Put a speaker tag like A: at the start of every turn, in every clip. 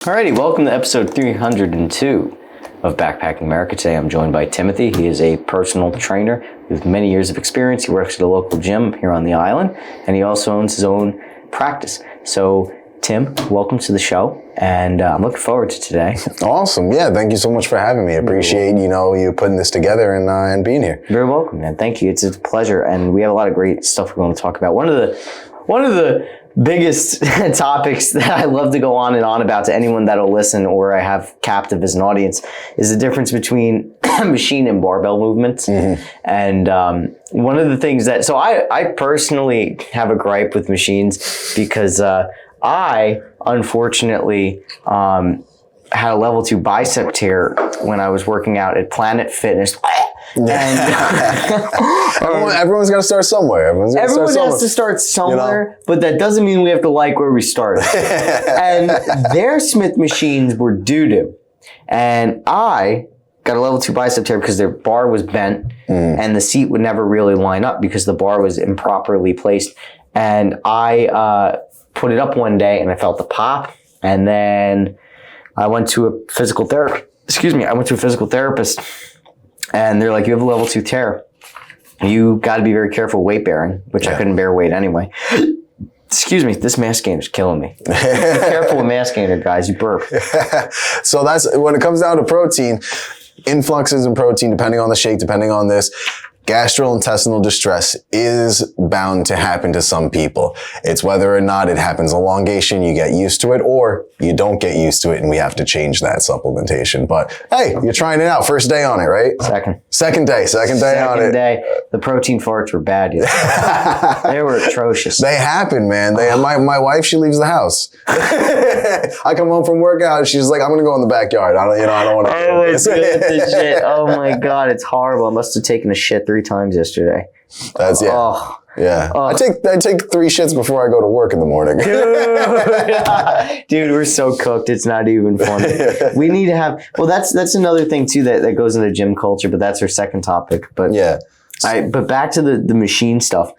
A: Alrighty, welcome to episode 302 of Backpacking America. Today I'm joined by Timothy. He is a personal trainer with many years of experience. He works at a local gym here on the island, and he also owns his own practice. So, Tim, welcome to the show, and I'm looking forward to today.
B: Awesome. Yeah, thank you so much for having me. I appreciate, you putting this together and being here.
A: Very welcome, man. Thank you. It's a pleasure, and we have a lot of great stuff we're going to talk about. One of the biggest topics that I love to go on and on about to anyone that'll listen or I have captive as an audience is the difference between machine and barbell movements. Mm-hmm. And one of the things that, so I personally have a gripe with machines because I unfortunately had a level 2 bicep tear when I was working out at Planet Fitness. And
B: everyone's got to start somewhere. Everyone
A: has to start somewhere, but that doesn't mean we have to like where we started. And their Smith machines were doo-doo. And I got a level 2 bicep tear because their bar was bent and the seat would never really line up because the bar was improperly placed. And I put it up one day and I felt the pop. And then I went to a physical therapist. And they're like, you have a level 2 tear. You got to be very careful weight bearing, which I couldn't bear weight anyway. Excuse me, this mass gainer is killing me. Be careful with mass gainer, guys. You burp.
B: So that's when it comes down to protein, influxes in protein, depending on the shake, depending on this. Gastrointestinal distress is bound to happen to some people. It's whether or not it happens elongation, you get used to it, or you don't get used to it and we have to change that supplementation. But hey, you're trying it out. First day on it, right? Second day on it.
A: The protein farts were bad. They were atrocious.
B: They happen, man. My wife, she leaves the house. I come home from workout, she's like, I'm going to go in the backyard. I don't want to.
A: Oh, it's good, this shit. Oh my God, it's horrible. I must have taken a shit 3 times yesterday.
B: That's I take 3 shits before I go to work in the morning.
A: Dude, we're so cooked. It's not even funny. We need to have. Well, that's another thing too that goes into gym culture. But that's our second topic. But but back to the machine stuff.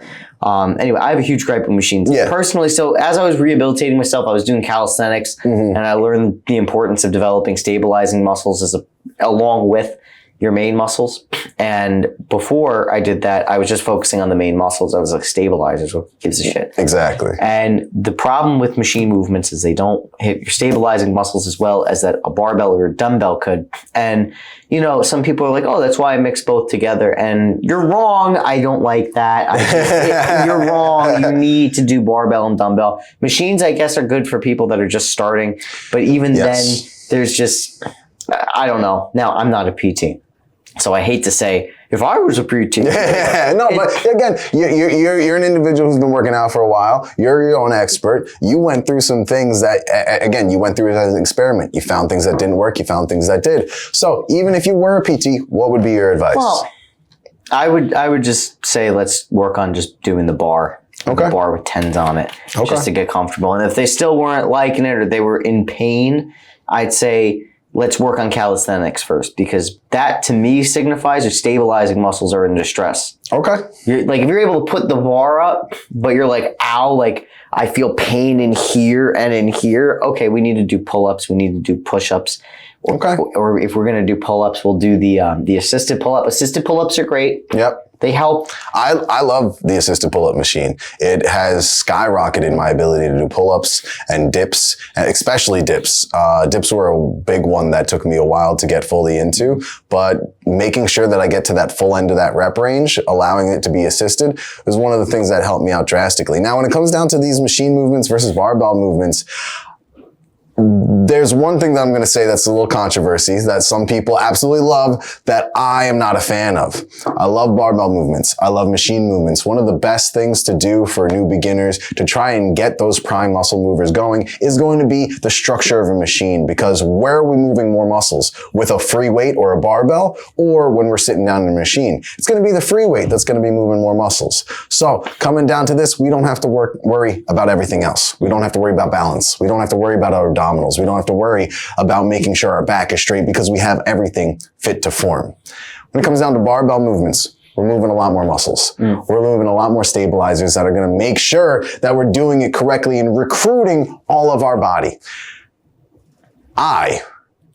A: Anyway, I have a huge gripe with machines personally. So as I was rehabilitating myself, I was doing calisthenics, and I learned the importance of developing stabilizing muscles along with your main muscles. And before I did that, I was just focusing on the main muscles. I was like, stabilizers, what gives a shit?
B: Exactly.
A: And the problem with machine movements is they don't hit your stabilizing muscles as well as that a barbell or a dumbbell could. And, some people are like, oh, that's why I mix both together. And you're wrong. I don't like that. You're wrong. You need to do barbell and dumbbell. Machines, I guess, are good for people that are just starting. But even then, there's just, I don't know. Now, I'm not a PT. So I hate to say, if I was a PT.
B: But again, you're an individual who's been working out for a while. You're your own expert. You went through some things that, again, you went through it as an experiment. You found things that didn't work. You found things that did. So even if you were a PT, what would be your advice?
A: Well, I would just say, let's work on just doing the bar.
B: Okay.
A: The bar with tens on it. Okay. Just to get comfortable. And if they still weren't liking it or they were in pain, I'd say, let's work on calisthenics first, because that to me signifies your stabilizing muscles are in distress.
B: Okay.
A: If you're able to put the bar up, but you're like, ow, like I feel pain in here and in here. Okay, we need to do pull-ups. We need to do push-ups.
B: Okay.
A: Or if we're going to do pull-ups, we'll do the assisted pull-up. Assisted pull-ups are great.
B: Yep.
A: They help.
B: I love the assisted pull-up machine. It has skyrocketed my ability to do pull-ups and dips, and especially dips. Dips were a big one that took me a while to get fully into, but making sure that I get to that full end of that rep range, allowing it to be assisted, is one of the things that helped me out drastically. Now, when it comes down to these machine movements versus barbell movements, there's one thing that I'm going to say that's a little controversy that some people absolutely love that I am not a fan of. I love barbell movements. I love machine movements. One of the best things to do for new beginners to try and get those prime muscle movers going is going to be the structure of a machine, because where are we moving more muscles? With a free weight or a barbell, or when we're sitting down in a machine? It's going to be the free weight that's going to be moving more muscles. So coming down to this, we don't have to worry about everything else. We don't have to worry about balance. We don't have to worry about our abdominals. We don't have to worry about making sure our back is straight, because we have everything fit to form. When it comes down to barbell movements, we're moving a lot more muscles. We're moving a lot more stabilizers that are going to make sure that we're doing it correctly and recruiting all of our body. I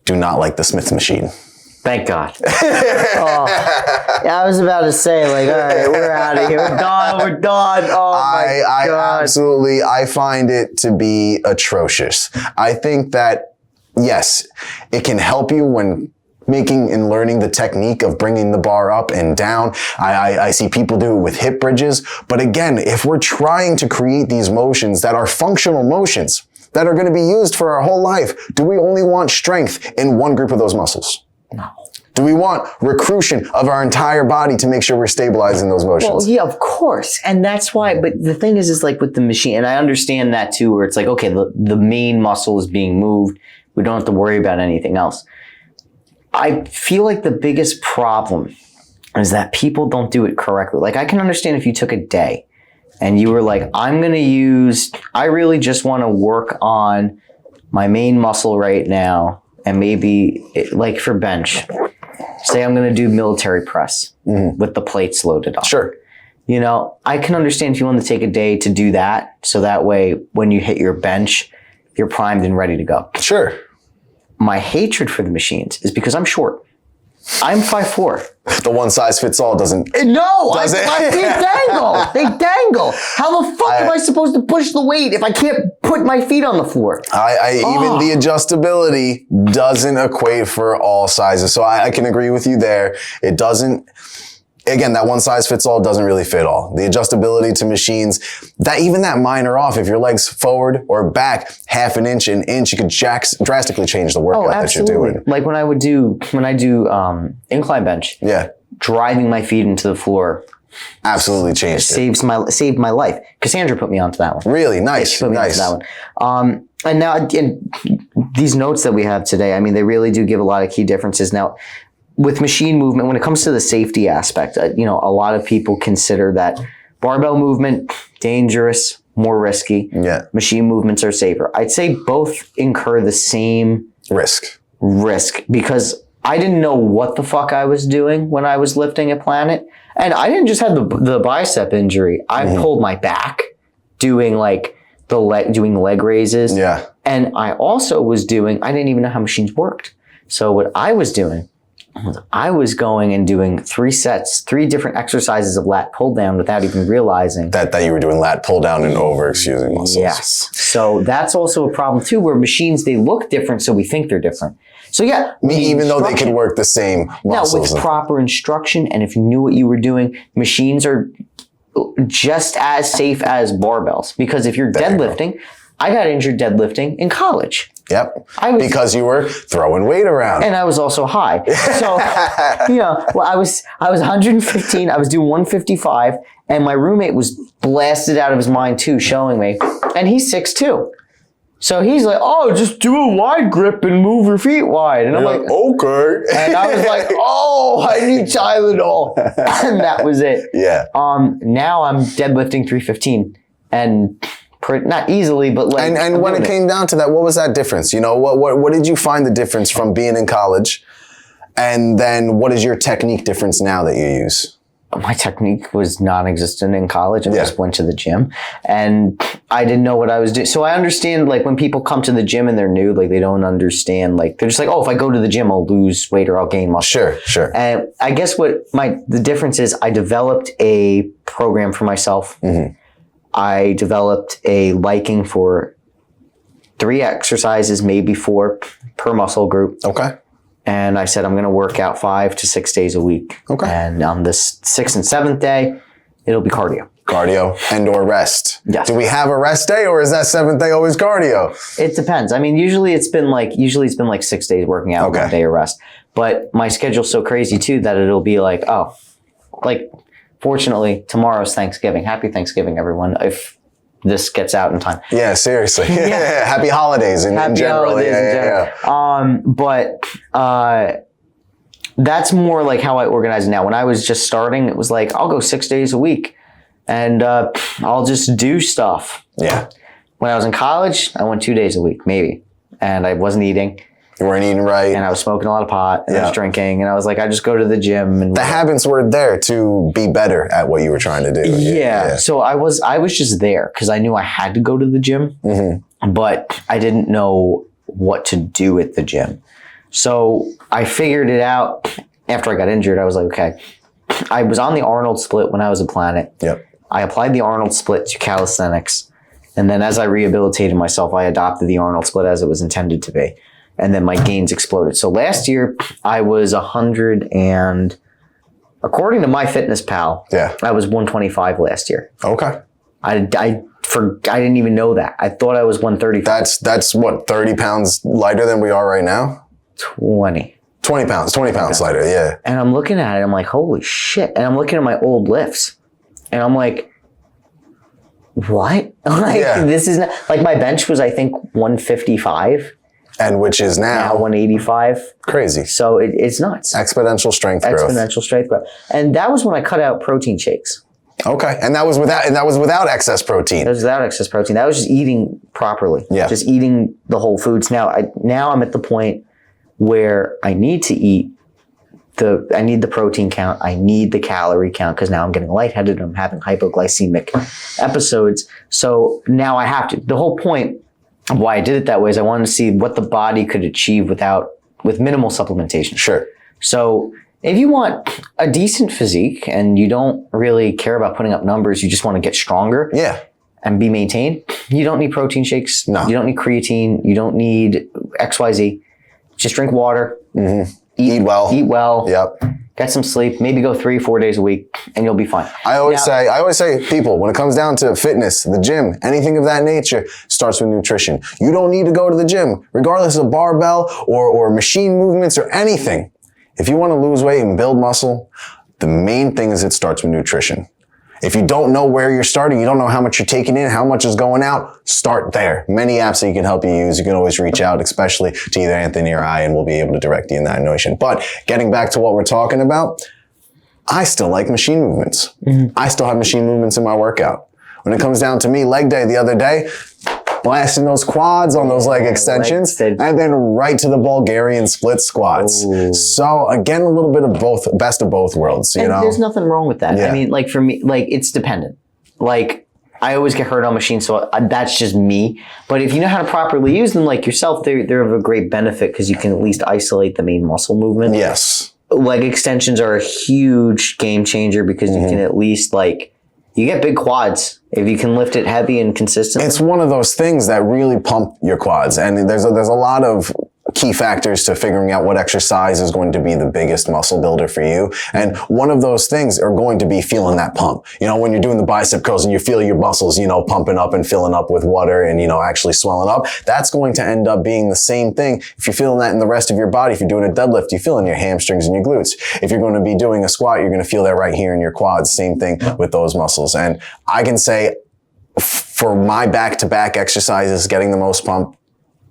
B: do not like the Smith machine.
A: Thank God. Yeah, I was about to say, like, all right, we're out of here. We're done. We're done. Oh, my God.
B: I find it to be atrocious. I think that, yes, it can help you when making and learning the technique of bringing the bar up and down. I see people do it with hip bridges. But again, if we're trying to create these motions that are functional motions that are going to be used for our whole life, do we only want strength in one group of those muscles?
A: No.
B: Do we want recruitment of our entire body to make sure we're stabilizing those motions?
A: Well, yeah, of course. And that's why, but the thing is like with the machine, and I understand that too, where it's like, okay, the main muscle is being moved. We don't have to worry about anything else. I feel like the biggest problem is that people don't do it correctly. Like, I can understand if you took a day and you were like, I really just want to work on my main muscle right now. And maybe, like for bench, say I'm going to do military press with the plates loaded on.
B: Sure.
A: You know, I can understand if you want to take a day to do that. So that way, when you hit your bench, you're primed and ready to go.
B: Sure.
A: My hatred for the machines is because I'm short. I'm 5'4".
B: The one size fits all doesn't.
A: No,
B: Does it?
A: my feet dangle. They dangle. How the fuck am I supposed to push the weight if I can't put my feet on the floor?
B: Even the adjustability doesn't equate for all sizes. So I can agree with you there. It doesn't. Again, that one size fits all doesn't really fit all. The adjustability to machines, that minor off, if your leg's forward or back half an inch, you could drastically change the workout that you're doing.
A: Like when I do incline bench,
B: yeah,
A: driving my feet into the floor
B: absolutely changed
A: saved my life. Cassandra put me onto that one.
B: Really? Nice.
A: She put me onto that one. And now these notes that we have today, I mean, they really do give a lot of key differences. Now, with machine movement, when it comes to the safety aspect, a lot of people consider that barbell movement, dangerous, more risky.
B: Yeah.
A: Machine movements are safer. I'd say both incur the same risk because I didn't know what the fuck I was doing when I was lifting at Planet. And I didn't just have the bicep injury. I pulled my back doing doing leg raises.
B: Yeah.
A: And I also I didn't even know how machines worked. So what I was doing, I was going and doing 3 different exercises of lat pull down without even realizing
B: that you were doing lat pull down and overexusing muscles.
A: Yes. So that's also a problem too, where machines, they look different, so we think they're different. So yeah.
B: Even though they could work the same muscles.
A: Now, with proper instruction, and if you knew what you were doing, machines are just as safe as barbells. Because if you're deadlifting, I got injured deadlifting in college.
B: Yep. Because you were throwing weight around.
A: And I was also high. So, I was 115. I was doing 155. And my roommate was blasted out of his mind too, showing me. And he's 6'2". So he's like, oh, just do a wide grip and move your feet wide. And I'm like,
B: okay.
A: And I was like, oh, I need Tylenol. And that was it.
B: Yeah.
A: Now I'm deadlifting 315. And not easily, but like.
B: And when it came down to that, what was that difference? What did you find the difference from being in college? And then what is your technique difference now that you use?
A: My technique was non-existent in college. I just went to the gym and I didn't know what I was doing. So I understand, like, when people come to the gym and they're new, like, they don't understand, like, they're just like, oh, if I go to the gym, I'll lose weight or I'll gain muscle.
B: Sure.
A: And I guess the difference is I developed a program for myself. Mm-hmm. I developed a liking for 3 exercises, maybe 4 per muscle group.
B: Okay.
A: And I said, I'm going to work out 5 to 6 days a week.
B: Okay.
A: And on this 6th and 7th day, it'll be cardio.
B: Cardio and or rest.
A: Yes.
B: Do we have a rest day or is that 7th day always cardio?
A: It depends. I mean, usually it's been like 6 days working out, 1 day of rest. But my schedule's so crazy too that it'll be like, fortunately, tomorrow's Thanksgiving. Happy Thanksgiving, everyone. If this gets out in time.
B: Yeah, seriously. Yeah. Happy holidays in general.
A: But that's more like how I organize it now. When I was just starting, it was like, I'll go 6 days a week and I'll just do stuff.
B: Yeah.
A: When I was in college, I went 2 days a week, maybe. And I wasn't eating.
B: You weren't eating right.
A: And I was smoking a lot of pot and I was drinking. And I was like, I just go to the gym. And
B: the habits were there to be better at what you were trying to do.
A: Yeah. So I was just there because I knew I had to go to the gym. Mm-hmm. But I didn't know what to do at the gym. So I figured it out after I got injured. I was like, okay, I was on the Arnold split when I was a Planet.
B: Yep.
A: I applied the Arnold split to calisthenics. And then as I rehabilitated myself, I adopted the Arnold split as it was intended to be. And then my gains exploded. So last year I was 100 and, according to MyFitnessPal, I was 125 last year.
B: Okay.
A: I didn't even know that. I thought I was 135.
B: That's what, 30 pounds lighter than we are right now?
A: 20
B: pounds lighter, yeah.
A: And I'm looking at it, I'm like, holy shit. And I'm looking at my old lifts. And I'm like, what? This is not, like, my bench was, I think, 155.
B: And which is now
A: 185.
B: Crazy.
A: So it's nuts.
B: Exponential strength growth.
A: And that was when I cut out protein shakes.
B: Okay. And that was without excess protein.
A: That was without excess protein. That was just eating properly.
B: Yeah.
A: Just eating the whole foods. Now I'm at the point where I need to eat I need the protein count. I need the calorie count because now I'm getting lightheaded. I'm having hypoglycemic episodes. So now I have to. The whole point of why I did it that way is I wanted to see what the body could achieve with minimal supplementation.
B: Sure.
A: So if you want a decent physique and you don't really care about putting up numbers, you just want to get stronger.
B: Yeah.
A: And be maintained, you don't need protein shakes.
B: No.
A: You don't need creatine. You don't need XYZ. Just drink water.
B: Mm-hmm. Eat well.
A: Yep. Get some sleep. Maybe go 3-4 days a week, and you'll be fine.
B: I always say, people, when it comes down to fitness, the gym, anything of that nature, starts with nutrition. You don't need to go to the gym, regardless of barbell or machine movements or anything. If you want to lose weight and build muscle, the main thing is it starts with nutrition. If you don't know where you're starting, you don't know how much you're taking in, how much is going out, start there. Many apps that you can help you use. You can always reach out, especially to either Anthony or I, and we'll be able to direct you in that notion. But getting back to what we're talking about, I still like machine movements. Mm-hmm. I still have machine movements in my workout. When it comes down to me, leg day the other day, blasting those quads on those leg extensions, and then right to the Bulgarian split squats. Ooh. So again, a little bit of both, best of both worlds, you know?
A: There's nothing wrong with that. Yeah. I mean, like for me, like it's dependent. Like I always get hurt on machines, so that's just me. But if you know how to properly use them, like yourself, they're of a great benefit because you can at least isolate the main muscle movement.
B: Yes.
A: Leg extensions are a huge game changer because you can at least you get big quads if you can lift it heavy and consistently.
B: It's one of those things that really pump your quads. And there's a lot of key factors to figuring out what exercise is going to be the biggest muscle builder for you. And one of those things are going to be feeling that pump. You know, when you're doing the bicep curls and you feel your muscles, you know, pumping up and filling up with water and, you know, actually swelling up, that's going to end up being the same thing. If you're feeling that in the rest of your body, if you're doing a deadlift, you feel in your hamstrings and your glutes. If you're going to be doing a squat, you're going to feel that right here in your quads. Same thing with those muscles. And I can say for my back-to-back exercises, getting the most pump,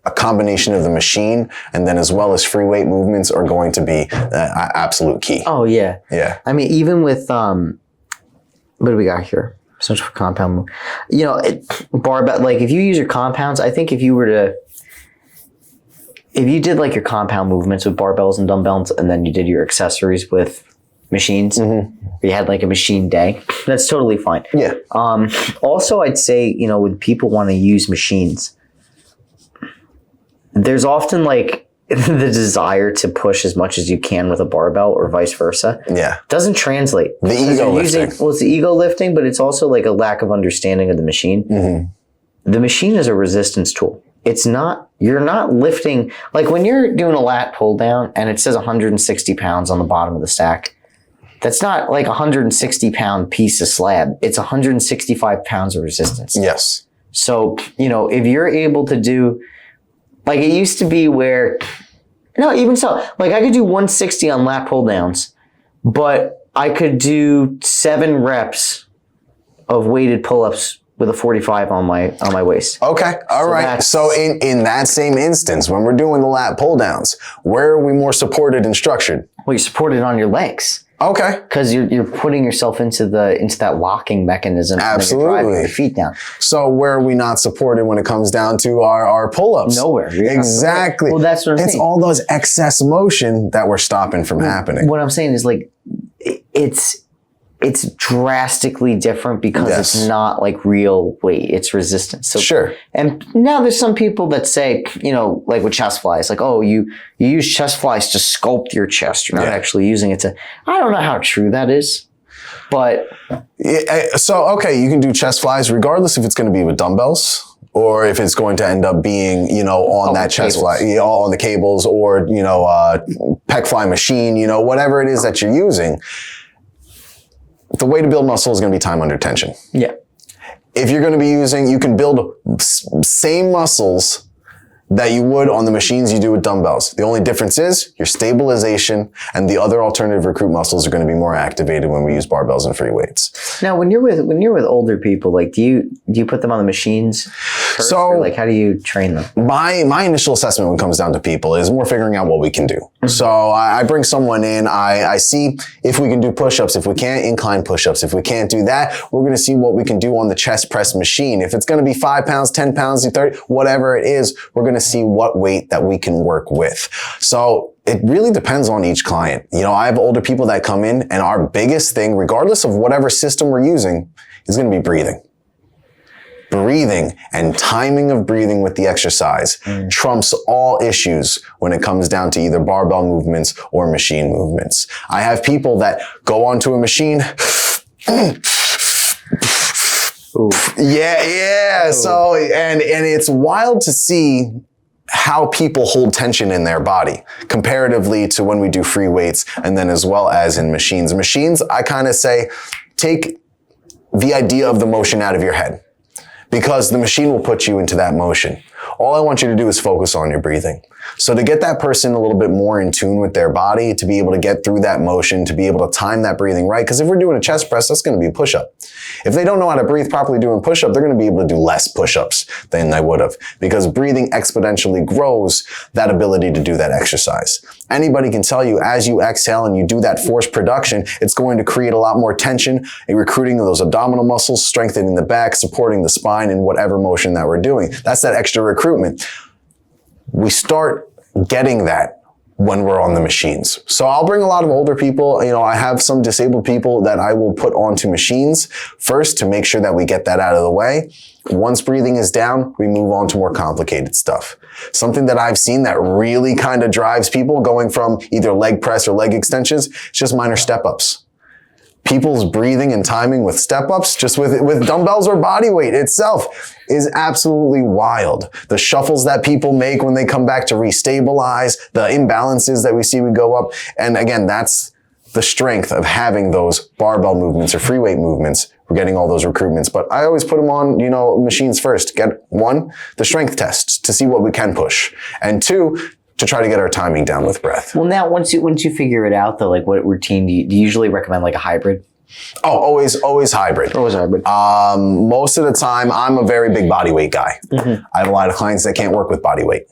B: a combination of the machine and then as well as free weight movements are going to be absolute key.
A: Oh, yeah.
B: Yeah.
A: I mean, even with, what do we got here? Search for compound move. You know, barbell, like if you use your compounds, I think if you did like your compound movements with barbells and dumbbells and then you did your accessories with machines, you had like a machine day, that's totally fine.
B: Yeah.
A: Also, I'd say, you know, when people want to use machines, there's often like the desire to push as much as you can with a barbell or vice versa.
B: Yeah.
A: Doesn't translate.
B: The ego lifting.
A: It's the ego lifting, but it's also like a lack of understanding of the machine. Mm-hmm. The machine is a resistance tool. You're not lifting, like when you're doing a lat pull down and it says 160 pounds on the bottom of the stack, that's not like a 160 pound piece of slab. It's 165 pounds of resistance.
B: Yes.
A: So, you know, if you're able to do, like it used to be where, no, even so, like I could do 160 on lat pull downs, but I could do 7 reps of weighted pull-ups with a 45 on my waist.
B: Okay. All right. So in that same instance, when we're doing the lat pull downs, where are we more supported and structured?
A: Well, you're supported on your legs.
B: Okay.
A: Because you're putting yourself into that locking mechanism.
B: Absolutely.
A: And you're driving your feet down.
B: So where are we not supported when it comes down to our pull-ups?
A: Nowhere.
B: Exactly.
A: Well, that's what I'm saying.
B: It's all those excess motion that we're stopping from happening.
A: What I'm saying is like, it's it's drastically different because
B: Yes.
A: it's not like real weight, it's resistance. So
B: Sure.
A: and now there's some people that say, you know, like with chest flies, like, oh, you use chest flies to sculpt your chest. You're not actually using it to, I don't know how true that is, but.
B: So, okay, you can do chest flies regardless if it's going to be with dumbbells or if it's going to end up being, you know, on that chest fly, you know, on the cables or, you know, pec fly machine, you know, whatever it is that you're using. The way to build muscle is going to be time under tension.
A: Yeah.
B: If you're going to be using, you can build same muscles that you would on the machines you do with dumbbells. The only difference is your stabilization and the other alternative recruit muscles are going to be more activated when we use barbells and free weights.
A: Now, when you're with older people, like, do you put them on the machines first, or like, how do you train them?
B: My initial assessment when it comes down to people is more figuring out what we can do. Mm-hmm. So I bring someone in, I see if we can do push-ups, if we can't incline push-ups, if we can't do that, we're going to see what we can do on the chest press machine. If it's going to be 5 pounds, 10 pounds, 30, whatever it is, we're going to see what weight that we can work with. So it really depends on each client. You know, I have older people that come in and our biggest thing, regardless of whatever system we're using, is going to be breathing. Breathing and timing of breathing with the exercise trumps all issues when it comes down to either barbell movements or machine movements. I have people that go onto a machine.
A: Ooh.
B: Yeah. Ooh. So, and it's wild to see how people hold tension in their body comparatively to when we do free weights and then as well as in machines. Machines, I kind of say, take the idea of the motion out of your head because the machine will put you into that motion. All I want you to do is focus on your breathing. So to get that person a little bit more in tune with their body, to be able to get through that motion, to be able to time that breathing right, because if we're doing a chest press, that's going to be a push-up. If they don't know how to breathe properly doing push-up, they're going to be able to do less push-ups than they would have, because breathing exponentially grows that ability to do that exercise. Anybody can tell you as you exhale and you do that forced production, it's going to create a lot more tension in recruiting those abdominal muscles, strengthening the back, supporting the spine in whatever motion that we're doing. That's that extra recruitment. We start getting that when we're on the machines. So I'll bring a lot of older people. You know, I have some disabled people that I will put onto machines first to make sure that we get that out of the way. Once breathing is down, we move on to more complicated stuff. Something that I've seen that really kind of drives people going from either leg press or leg extensions, it's just minor step-ups. People's breathing and timing with step-ups, just with dumbbells or body weight itself, is absolutely wild. The shuffles that people make when they come back to restabilize, the imbalances that we see we go up. And again, that's the strength of having those barbell movements or free weight movements. We're getting all those recruitments, but I always put them on, you know, machines first. Get one, the strength test to see what we can push. And two, to try to get our timing down with breath.
A: Well, now once you figure it out, though, like what routine do you usually recommend, like a hybrid?
B: Oh, always hybrid.
A: Always hybrid.
B: Most of the time, I'm a very big body weight guy. Mm-hmm. I have a lot of clients that can't work with body weight.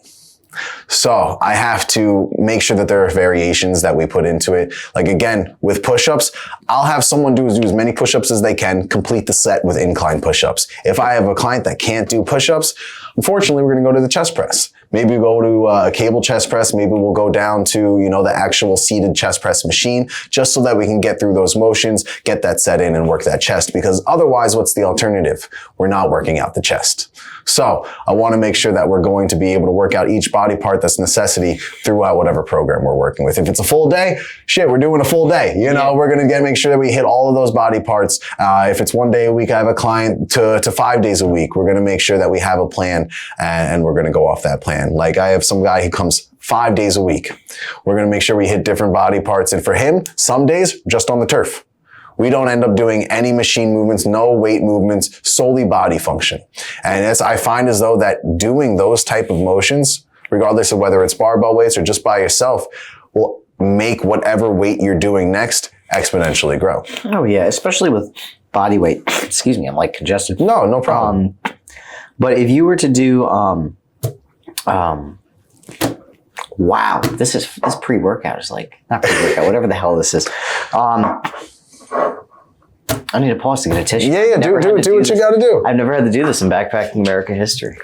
B: So I have to make sure that there are variations that we put into it. Like again, with push-ups, I'll have someone do as many push-ups as they can, complete the set with incline push-ups. If I have a client that can't do push-ups, unfortunately, we're going to go to the chest press. Maybe we go to a cable chest press. Maybe we'll go down to, you know, the actual seated chest press machine, just so that we can get through those motions, get that set in and work that chest. Because otherwise, what's the alternative? We're not working out the chest. So I want to make sure that we're going to be able to work out each body part that's necessity throughout whatever program we're working with. If it's a full day, we're doing a full day. You know, we're going to make sure that we hit all of those body parts. If it's 1 day a week, I have a client to 5 days a week. We're going to make sure that we have a plan and we're going to go off that plan. Like I have some guy who comes 5 days a week. We're going to make sure we hit different body parts. And for him, some days just on the turf. We don't end up doing any machine movements, no weight movements, solely body function. And as I find as though that doing those type of motions, regardless of whether it's barbell weights or just by yourself, will make whatever weight you're doing next exponentially grow.
A: Oh yeah, especially with body weight. Excuse me, I'm like congested.
B: No problem.
A: But if you were to do, wow, this pre-workout is like, not pre-workout, whatever the hell this is. I need to pause to get a tissue.
B: Yeah, do what you got to do.
A: I've never had to do this in backpacking American history.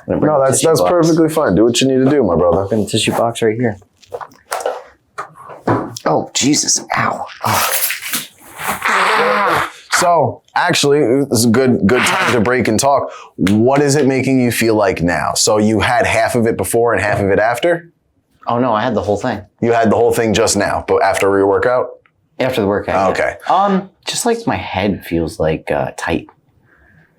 A: No,
B: that's perfectly fine. Do what you need to do, my brother.
A: I've got a tissue box right here. Oh, Jesus. Ow. Oh.
B: So actually, this is a good time to break and talk. What is it making you feel like now? So you had half of it before and half of it after?
A: Oh no, I had the whole thing.
B: You had the whole thing just now, but after your workout?
A: After the workout.
B: Okay.
A: Yeah. Just like my head feels like tight.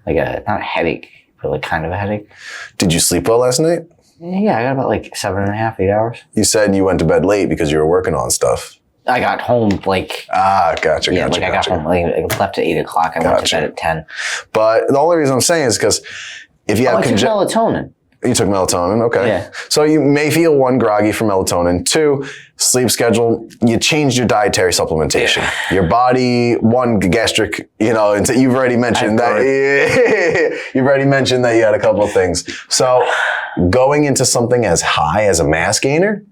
A: Like not a headache, but like kind of a headache.
B: Did you sleep well last night?
A: Yeah, I got about like 7.5, 8 hours.
B: You said you went to bed late because you were working on stuff.
A: I got home like...
B: Gotcha.
A: I got home, like, I left at 8 o'clock. I went to bed at 10.
B: But the only reason I'm saying is because if you have...
A: I took melatonin.
B: You took melatonin, okay.
A: Yeah.
B: So you may feel 1, groggy from melatonin. 2, sleep schedule. You changed your dietary supplementation. Yeah. Your body, 1, gastric, you've already mentioned that. You've already mentioned that you had a couple of things. So going into something as high as a mass gainer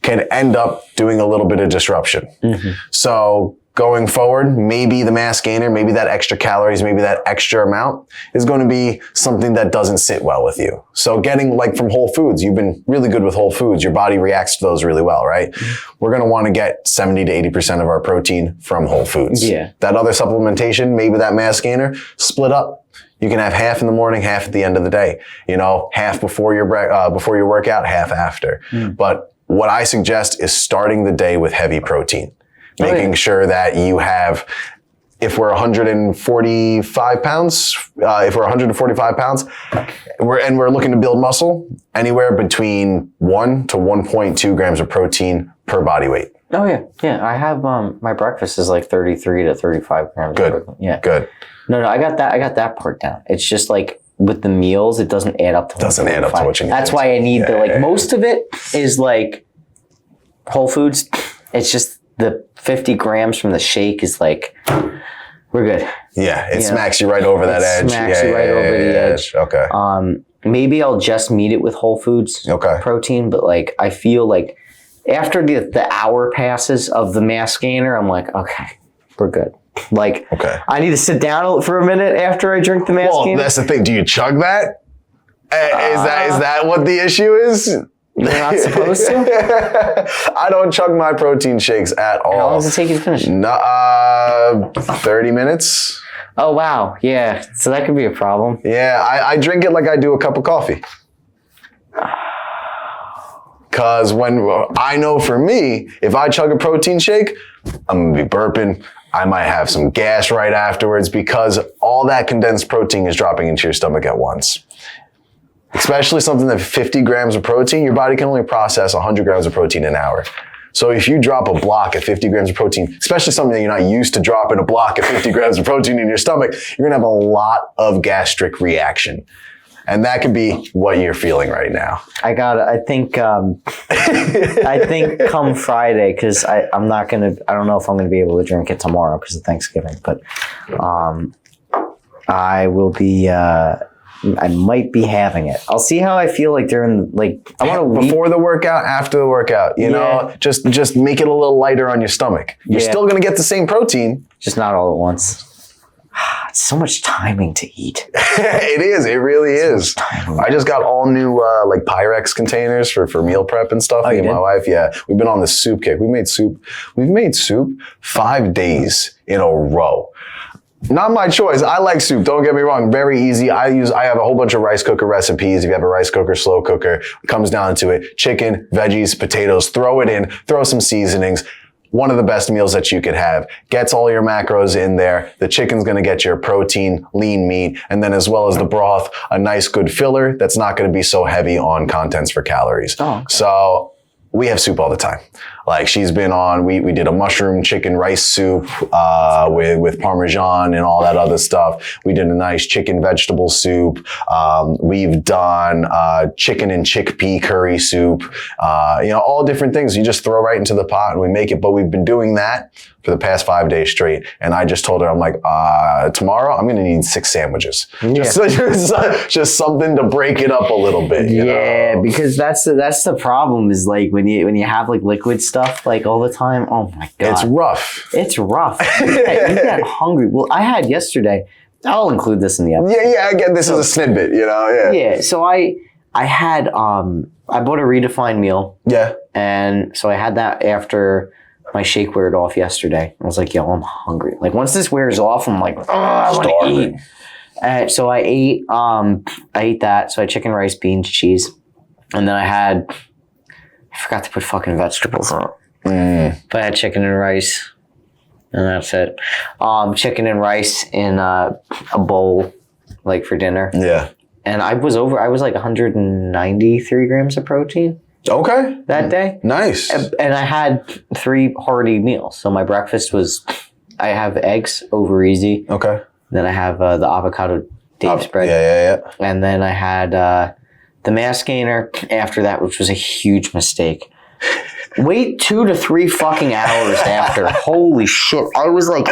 B: can end up doing a little bit of disruption. Mm-hmm. So going forward, maybe the mass gainer, maybe that extra calories, maybe that extra amount is going to be something that doesn't sit well with you. So getting like from whole foods, you've been really good with whole foods. Your body reacts to those really well, right? Mm-hmm. We're going to want to get 70 to 80% of our protein from whole foods.
A: Yeah.
B: That other supplementation, maybe that mass gainer, split up. You can have half in the morning, half at the end of the day. Half before your workout, half after. Mm. But what I suggest is starting the day with heavy protein. Making sure that you have, if we're 145 pounds, we're looking to build muscle, anywhere between 1 to 1.2 grams of protein per body weight.
A: Oh yeah. Yeah. I have, my breakfast is like 33 to 35 grams.
B: Good.
A: Of protein. Yeah.
B: Good.
A: No, I got that part down. It's just like with the meals, it doesn't add up to what you need. That's why I need most of it is like whole foods. It's just the 50 grams from the shake is like, we're good.
B: Yeah, it smacks you right over that edge.
A: Smacks you right over the edge.
B: Okay.
A: Maybe I'll just meet it with whole foods protein, but like I feel like after the hour passes of the mass gainer, I'm like, okay, we're good. Like, I need to sit down for a minute after I drink the mass gainer.
B: Well, that's the thing. Do you chug that? Is that what the issue is?
A: You're not supposed to?
B: I don't chug my protein shakes at all.
A: How long does it take you to finish?
B: 30 minutes.
A: Oh, wow. Yeah. So that could be a problem.
B: Yeah. I drink it like I do a cup of coffee. Because I know for me, if I chug a protein shake, I'm going to be burping. I might have some gas right afterwards because all that condensed protein is dropping into your stomach at once. Especially something that 50 grams of protein, your body can only process 100 grams of protein an hour. So if you drop a block at 50 grams of protein, especially something that you're not used to dropping a block at 50 grams of protein in your stomach, you're going to have a lot of gastric reaction. And that could be what you're feeling right now.
A: I think come Friday, because I don't know if I'm going to be able to drink it tomorrow because of Thanksgiving, but I will be, I might be having it. I'll see how I feel like during, I want to
B: before the workout, after the workout, you know, just make it a little lighter on your stomach. You're still going to get the same protein.
A: Just not all at once. It's so much timing to eat.
B: It is. It really is. I just got all new Pyrex containers for meal prep and stuff. Me and my wife, we've been on the soup kick. We've made soup 5 days in a row. Not my choice. I like soup. Don't get me wrong. Very easy. I have a whole bunch of rice cooker recipes. If you have a rice cooker, slow cooker, it comes down to it. Chicken, veggies, potatoes, throw it in, throw some seasonings. One of the best meals that you could have. Gets all your macros in there. The chicken's going to get your protein, lean meat, and then as well as the broth, a nice good filler that's not going to be so heavy on contents for calories. Oh, okay. So we have soup all the time. She's been on, we did a mushroom chicken rice soup, with Parmesan and all that other stuff. We did a nice chicken vegetable soup. We've done, chicken and chickpea curry soup. All different things you just throw right into the pot and we make it. But we've been doing that for the past 5 days straight. And I just told her, I'm like, tomorrow I'm going to need 6 sandwiches. Yeah. Just something to break it up a little bit. You know?
A: Because that's the problem is when you have liquid stuff all the time. Oh my God.
B: It's rough.
A: You get hungry. Well, I had yesterday, I'll include this in the episode.
B: Yeah, again, this is a snippet,
A: Yeah, so I had, I bought a redefined meal.
B: Yeah.
A: And so I had that after my shake wear off yesterday. I was like, yo, I'm hungry. Like once this wears off, I'm like, oh, I want to eat. So I ate that. So I had chicken, rice, beans, cheese. And then I forgot to put fucking vegetables on it. But I had chicken and rice. And that's it. Chicken and rice in a bowl, like for dinner.
B: Yeah.
A: And I was like 193 grams of protein.
B: Okay.
A: That day.
B: Nice.
A: And I had 3 hearty meals. So my breakfast was, I have eggs over easy.
B: Okay.
A: Then I have the avocado Dave spread.
B: Yeah.
A: And then I had the mass gainer after that, which was a huge mistake. Wait 2 to 3 fucking hours after. Holy shit. I was like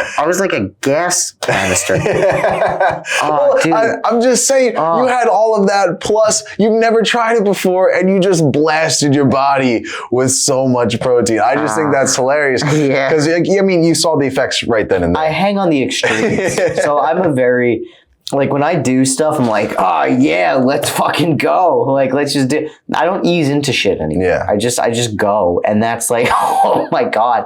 A: a gas canister.
B: Dude. I'm just saying, you had all of that, plus you've never tried it before, and you just blasted your body with so much protein. I just think that's hilarious.
A: Yeah.
B: Because, I mean, you saw the effects right then and there.
A: I hang on the extremes. So I'm a very... Like when I do stuff, I'm like, oh yeah, let's fucking go. Like let's just do. I don't ease into shit anymore.
B: Yeah.
A: I just go, and that's like, oh my god.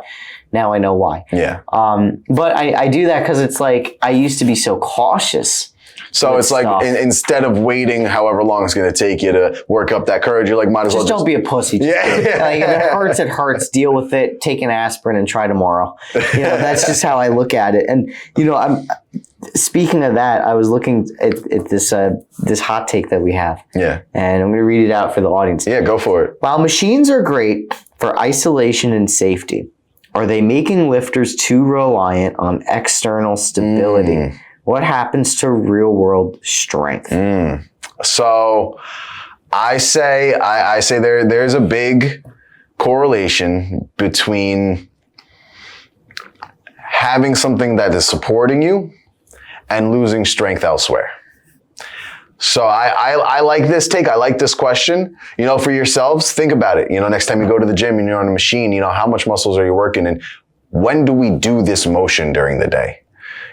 A: Now I know why.
B: Yeah.
A: But I do that because it's like I used to be so cautious.
B: So it's like instead of waiting however long it's going to take you to work up that courage, you're like, might as well
A: just don't be a pussy.
B: Yeah.
A: Like if it hurts, it hurts. Deal with it. Take an aspirin and try tomorrow. That's just how I look at it. And I'm. Speaking of that, I was looking at this hot take that we have.
B: Yeah.
A: And I'm going to read it out for the audience.
B: Yeah, go for it.
A: While machines are great for isolation and safety, are they making lifters too reliant on external stability? What happens to real world strength?
B: So I say there's a big correlation between having something that is supporting you and losing strength elsewhere. So I like this take. I like this question. For yourselves, think about it. Next time you go to the gym and you're on a machine, how much muscles are you working? And when do we do this motion during the day?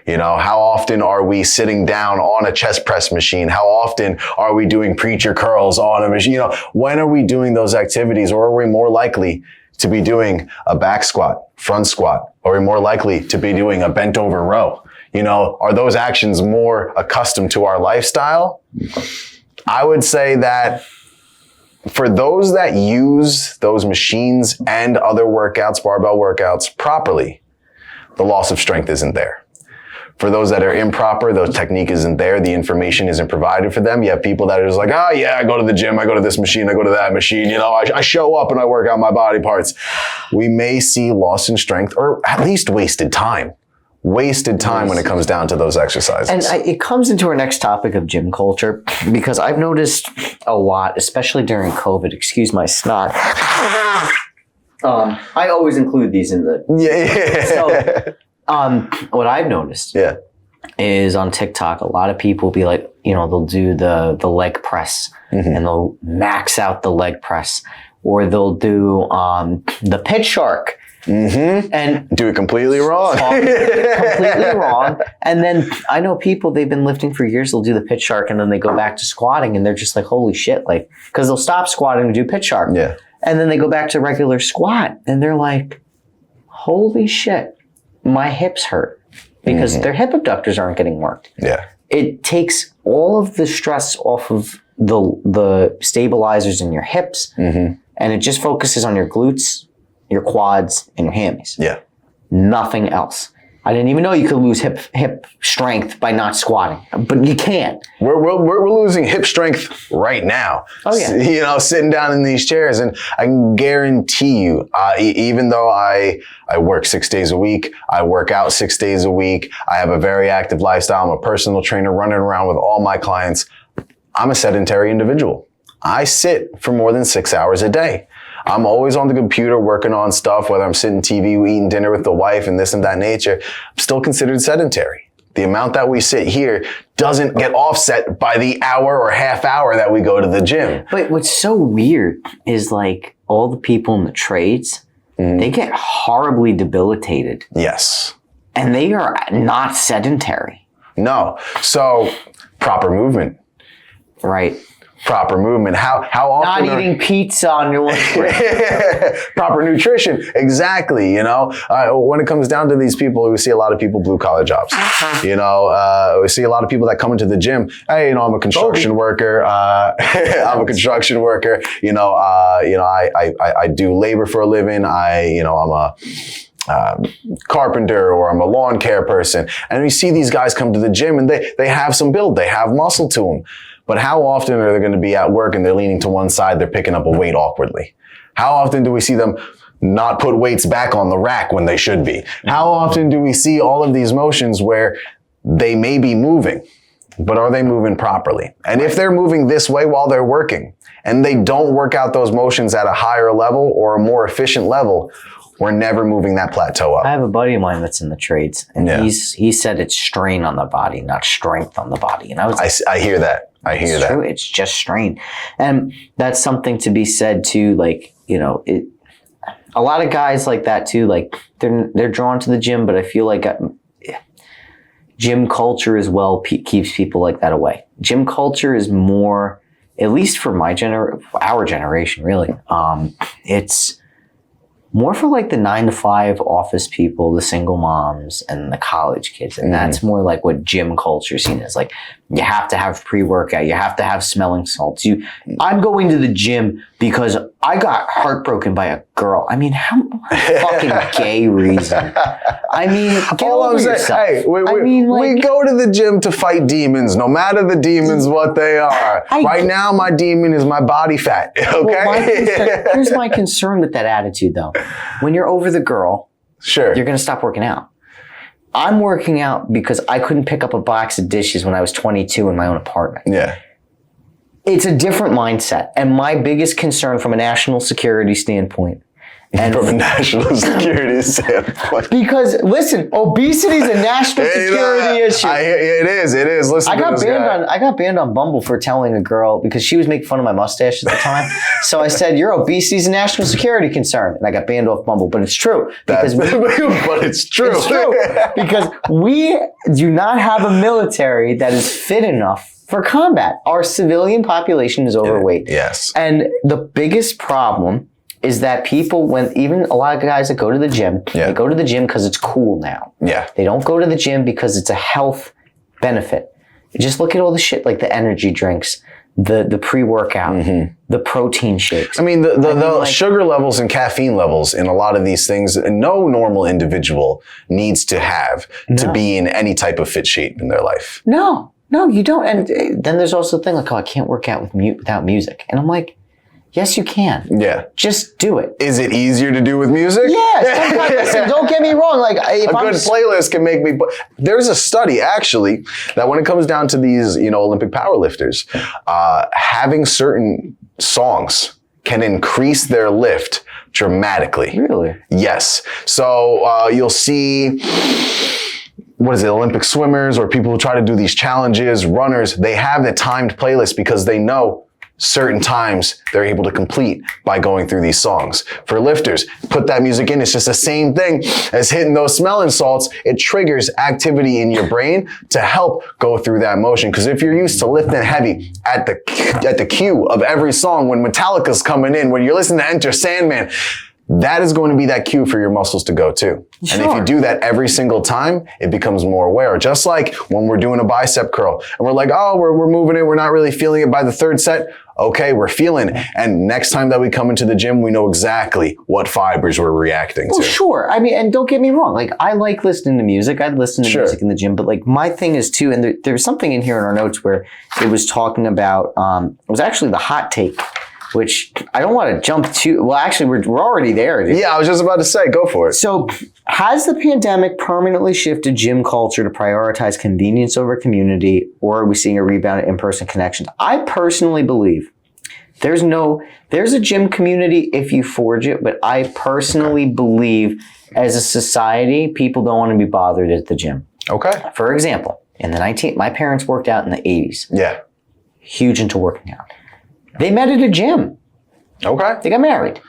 B: How often are we sitting down on a chest press machine? How often are we doing preacher curls on a machine? When are we doing those activities? Or are we more likely to be doing a back squat, front squat? Or are we more likely to be doing a bent over row? Are those actions more accustomed to our lifestyle? I would say that for those that use those machines and other workouts, barbell workouts properly, the loss of strength isn't there. For those that are improper, the technique isn't there, the information isn't provided for them. You have people that are just like, oh yeah, I go to the gym, I go to this machine, I go to that machine, I show up and I work out my body parts. We may see loss in strength or at least wasted time. Wasted time when it comes down to those exercises. And
A: it comes into our next topic of gym culture, because I've noticed a lot, especially during COVID, excuse my snot. I always include these in the... So, what I've noticed is on TikTok, a lot of people be like, they'll do the leg press and they'll max out the leg press, or they'll do the pitch shark. And
B: do it completely wrong.
A: Completely wrong. And then I know people, they've been lifting for years, they'll do the pitch shark and then they go back to squatting and they're just like, holy shit, like, because they'll stop squatting and do pitch shark.
B: Yeah.
A: And then they go back to regular squat and they're like, holy shit, my hips hurt, because their hip abductors aren't getting worked.
B: Yeah.
A: It takes all of the stress off of the stabilizers in your hips, and it just focuses on your glutes, your quads, and your hammies.
B: Yeah.
A: Nothing else. I didn't even know you could lose hip strength by not squatting, but you can.
B: We're losing hip strength right now.
A: Oh yeah.
B: Sitting down in these chairs, and I can guarantee you, even though I work 6 days a week, I work out 6 days a week, I have a very active lifestyle, I'm a personal trainer running around with all my clients, I'm a sedentary individual. I sit for more than 6 hours a day. I'm always on the computer working on stuff, whether I'm sitting TV, eating dinner with the wife and this and that nature. I'm still considered sedentary. The amount that we sit here doesn't get offset by the hour or half hour that we go to the gym.
A: But what's so weird is like all the people in the trades, they get horribly debilitated.
B: Yes.
A: And they are not sedentary.
B: No. So proper movement.
A: Right.
B: proper movement. How often
A: not eating pizza on your lunch break.
B: Proper nutrition. Exactly. You know, when it comes down to these people, we see a lot of people blue collar jobs. You know, we see a lot of people that come into the gym. Hey, you know, I'm a construction worker. I'm a construction worker. You know, I do labor for a living. I'm a carpenter, or I'm a lawn care person. And we see these guys come to the gym and they have some build, they have muscle to them. But how often are they going to be at work and they're leaning to one side, they're picking up a weight awkwardly? How often do we see them not put weights back on the rack when they should be? How often do we see all of these motions where they may be moving, but are they moving properly? And if they're moving this way while they're working and they don't work out those motions at a higher level or a more efficient level, we're never moving that plateau up.
A: I have a buddy of mine that's in the trades, and he said it's strain on the body, not strength on the body. And I
B: hear that. It's
A: true. It's just strain, and that's something to be said too. Like, you know, a lot of guys like that too. Like they're drawn to the gym, but I feel like gym culture as well keeps people like that away. Gym culture is more, at least for our generation, really. It's more for like the 9-to-5 office people, the single moms, and the college kids. And that's more like what gym culture is seen as. Like, you have to have pre-workout. You have to have smelling salts. I'm going to the gym because I got heartbroken by a girl. I mean, how fucking gay reason? I mean, get over yourself.
B: Hey, we go to the gym to fight demons, no matter the demons what they are. Right now, my demon is my body fat. Okay.
A: Well, here's my concern with that attitude, though. When you're over the girl,
B: sure,
A: you're going to stop working out. I'm working out because I couldn't pick up a box of dishes when I was 22 in my own apartment.
B: Yeah.
A: It's a different mindset. And my biggest concern from a national security standpoint. And
B: from a national security standpoint.
A: Because, listen, obesity is a national security issue.
B: It is. Listen,
A: I got banned on Bumble for telling a girl, because she was making fun of my mustache at the time. So I said, your obesity is a national security concern. And I got banned off Bumble. But it's true.
B: But it's true.
A: It's true. Because we do not have a military that is fit enough for combat. Our civilian population is overweight.
B: Yes.
A: And the biggest problem is that people, even a lot of guys that go to the gym, they go to the gym because it's cool now.
B: Yeah.
A: They don't go to the gym because it's a health benefit. Just look at all the shit, like the energy drinks, the pre-workout, the protein shakes.
B: I mean, the sugar levels and caffeine levels in a lot of these things, no normal individual needs to have to be in any type of fit shape in their life.
A: No, you don't. And then there's also the thing like, oh, I can't work out without music. And I'm like, yes, you can.
B: Yeah.
A: Just do it.
B: Is it easier to do with music?
A: Yes. Listen, don't get me wrong. Like, if
B: a good playlist can make me. There's a study actually that when it comes down to these, Olympic powerlifters, having certain songs can increase their lift dramatically.
A: Really?
B: Yes. So you'll see. What is it, Olympic swimmers or people who try to do these challenges, runners, they have the timed playlist because they know certain times they're able to complete by going through these songs. For lifters, put that music in. It's just the same thing as hitting those smelling salts. It triggers activity in your brain to help go through that motion. Because if you're used to lifting heavy at the cue of every song, when Metallica's coming in, when you're listening to Enter Sandman, that is going to be that cue for your muscles to go too. Sure. And if you do that every single time, it becomes more aware. Just like when we're doing a bicep curl and we're like, oh, we're moving it. We're not really feeling it by the third set. Okay, we're feeling it. And next time that we come into the gym, we know exactly what fibers we're reacting to.
A: Sure. I mean, and don't get me wrong. Like, I like listening to music. I'd listen to music in the gym. But like, my thing is too, and there's something in here in our notes where it was talking about, it was actually the hot take, which I don't want to jump to. Well, actually, we're already there. Dude.
B: Yeah, I was just about to say, go for it.
A: So, has the pandemic permanently shifted gym culture to prioritize convenience over community, or are we seeing a rebound in in-person connections? I personally believe there's a gym community if you forge it, but I personally believe as a society, people don't want to be bothered at the gym.
B: Okay.
A: For example, my parents worked out in the 80s.
B: Yeah.
A: Huge into working out. They met at a gym.
B: Okay.
A: They got married,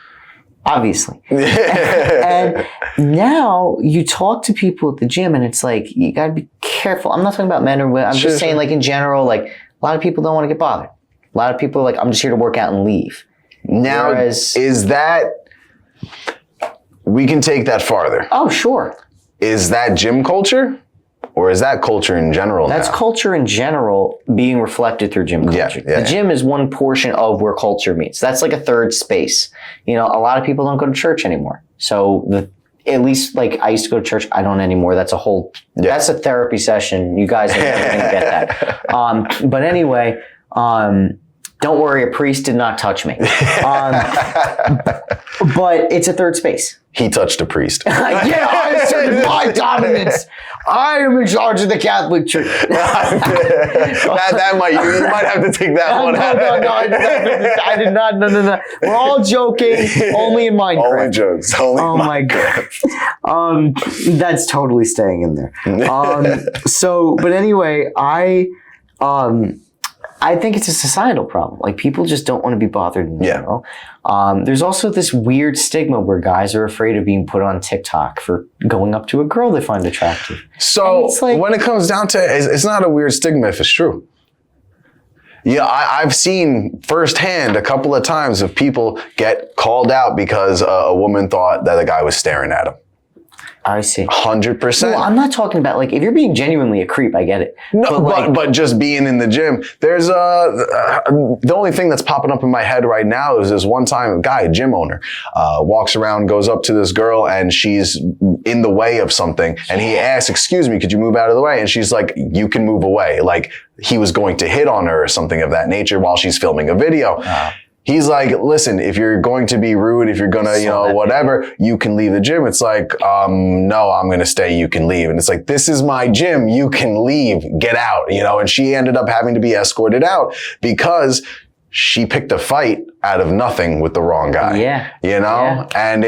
A: obviously. and now you talk to people at the gym and it's like, you got to be careful. I'm not talking about men or women. I'm just saying like in general, like a lot of people don't want to get bothered. A lot of people are like, I'm just here to work out and leave.
B: Now, is that, we can take that farther.
A: Oh, sure.
B: Is that gym culture? Or is that culture in general
A: That's
B: now?
A: culture in general being reflected through gym culture. The gym is one portion of where culture meets. That's like a third space. You know, a lot of people don't go to church anymore. So at least like I used to go to church. I don't anymore. That's that's a therapy session. You guys are never going to get that. But anyway, don't worry. A priest did not touch me. But it's a third space.
B: He touched a priest.
A: Yeah, I asserted my dominance. I am in charge of the Catholic Church.
B: that might, you might have to take that one out.
A: No, I did not. No. We're all joking. Only in Minecraft.
B: Only jokes. Only
A: my God. That's totally staying in there. But anyway, I think it's a societal problem. Like, people just don't want to be bothered in general. There's also this weird stigma where guys are afraid of being put on TikTok for going up to a girl they find attractive.
B: So when it comes down to it, it's not a weird stigma if it's true. Yeah, I've seen firsthand a couple of times of people get called out because a woman thought that a guy was staring at him.
A: I see.
B: 100%.
A: Well, I'm not talking about, like, if you're being genuinely a creep, I get it.
B: No, but just being in the gym, there's the only thing that's popping up in my head right now is this one time a guy, a gym owner, walks around, goes up to this girl, and she's in the way of something, and he asks, "Excuse me, could you move out of the way?" And she's like, "You can move away." Like he was going to hit on her or something of that nature while she's filming a video. He's like, "Listen, if you're going to be rude, if you're going to, whatever, you can leave the gym." It's like, no, I'm going to stay. You can leave. And it's like, this is my gym. You can leave. Get out, And she ended up having to be escorted out because she picked a fight out of nothing with the wrong guy.
A: Yeah.
B: And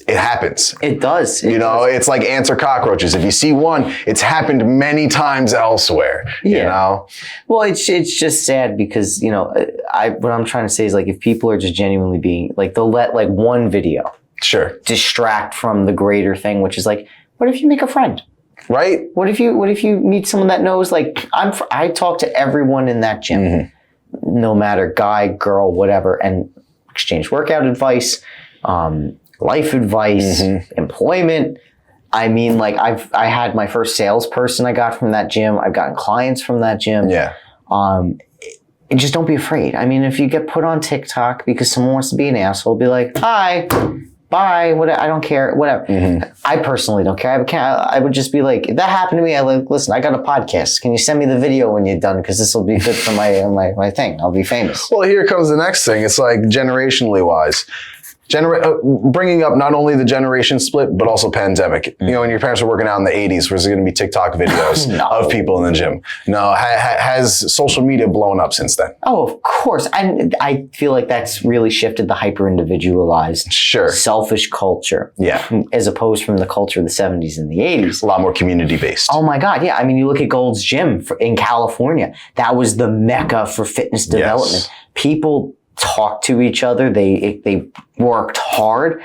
B: it happens.
A: It does.
B: It's like ants or cockroaches. If you see one, it's happened many times elsewhere.
A: Well, it's just sad because, what I'm trying to say is, like, if people are just genuinely being, like, they'll let, like, one video distract from the greater thing, which is, like, what if you make a friend?
B: Right?
A: What if you meet someone that knows, like, I talk to everyone in that gym, no matter guy, girl, whatever, and exchange workout advice, life advice, employment. I mean, like, I had my first salesperson I got from that gym. I've gotten clients from that gym. And just don't be afraid. I mean, if you get put on TikTok because someone wants to be an asshole, be like, "Hi, bye, I don't care, whatever." I personally don't care. I would just be like, if that happened to me, listen, I got a podcast. Can you send me the video when you're done? Because this will be good for my thing. I'll be famous.
B: Well, here comes the next thing. It's like, generationally wise. Bringing up not only the generation split, but also pandemic. When your parents were working out in the 80s, was there going to be TikTok videos of people in the gym? No. Has social media blown up since then? Oh,
A: of course. And I feel like that's really shifted the hyper-individualized, selfish culture. As opposed from the culture of the 70s and the 80s.
B: A lot more community-based.
A: Oh my God, yeah. I mean, you look at Gold's Gym in California. That was the mecca for fitness development. People talked to each other. They worked hard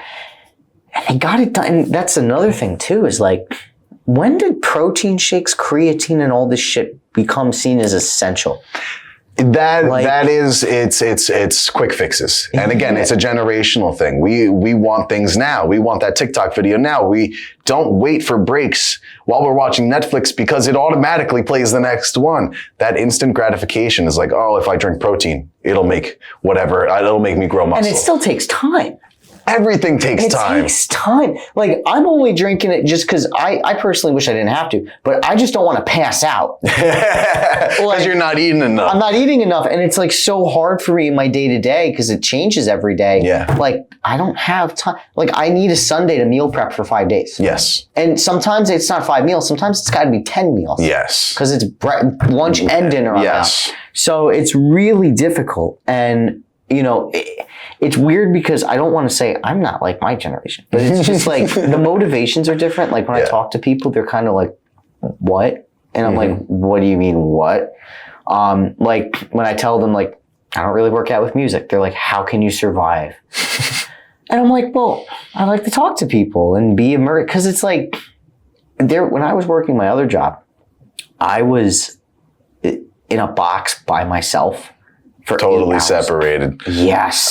A: and they got it done. And that's another thing too, is like, when did protein shakes, creatine, and all this shit become seen as essential?
B: It's quick fixes. And again, it's a generational thing. We want things now. We want that TikTok video now. We don't wait for breaks while we're watching Netflix because it automatically plays the next one. That instant gratification is like, oh, if I drink protein, it'll make whatever, it'll make me grow muscle.
A: And it still takes time.
B: Everything takes time.
A: It takes time. Like, I'm only drinking it just because I personally wish I didn't have to, but I just don't want to pass out.
B: Because you're not eating enough.
A: I'm not eating enough. And it's like so hard for me in my day to day because it changes every day. Like, I don't have time. Like, I need a Sunday to meal prep for 5 days. And sometimes it's not 5 meals. Sometimes it's got to be 10 meals. Because it's lunch and dinner on that. So it's really difficult. And, it's weird because I don't want to say I'm not like my generation, but it's just like the motivations are different. Like, when I talk to people, they're kind of like, "What?" And I'm like, "What do you mean, what?" Like, when I tell them, like, I don't really work out with music, they're like, "How can you survive?" And I'm like, well, I like to talk to people and be immersed. Because it's like, when I was working my other job, in a box by myself for 8
B: Totally
A: hours.
B: separated.
A: Yes.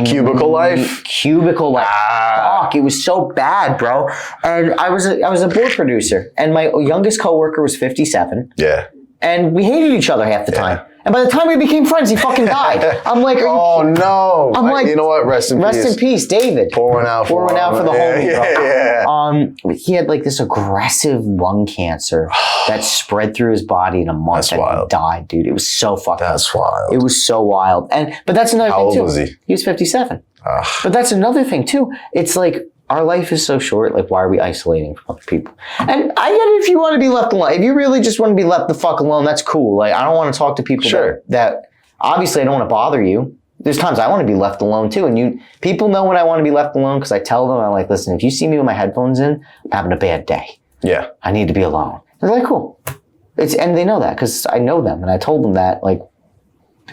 B: Cubicle life?
A: Cubicle life. Fuck, it was so bad, bro. And I was a board producer, and my youngest coworker was 57.
B: Yeah.
A: And we hated each other half the time. And by the time we became friends, he fucking died. I'm like,
B: oh no!
A: I'm like,
B: you know what? Rest in peace.
A: Rest in peace, David.
B: Pour one out.
A: Pour one out for the homie, bro.
B: Yeah.
A: He had like this aggressive lung cancer that spread through his body in a month, and he died, dude. It was so fucking.
B: That's wild.
A: It was so wild. But that's another
B: How
A: thing too.
B: old was he?
A: He was 57. But that's another thing too. It's like, our life is so short. Like, why are we isolating from other people? And I get it if you want to be left alone. If you really just want to be left the fuck alone, that's cool. Like, I don't want to talk to people that obviously I don't want to bother you. There's times I want to be left alone too. And people know when I want to be left alone because I tell them, I'm like, listen, if you see me with my headphones in, I'm having a bad day.
B: Yeah.
A: I need to be alone. They're like, cool. And they know that because I know them. And I told them that, like,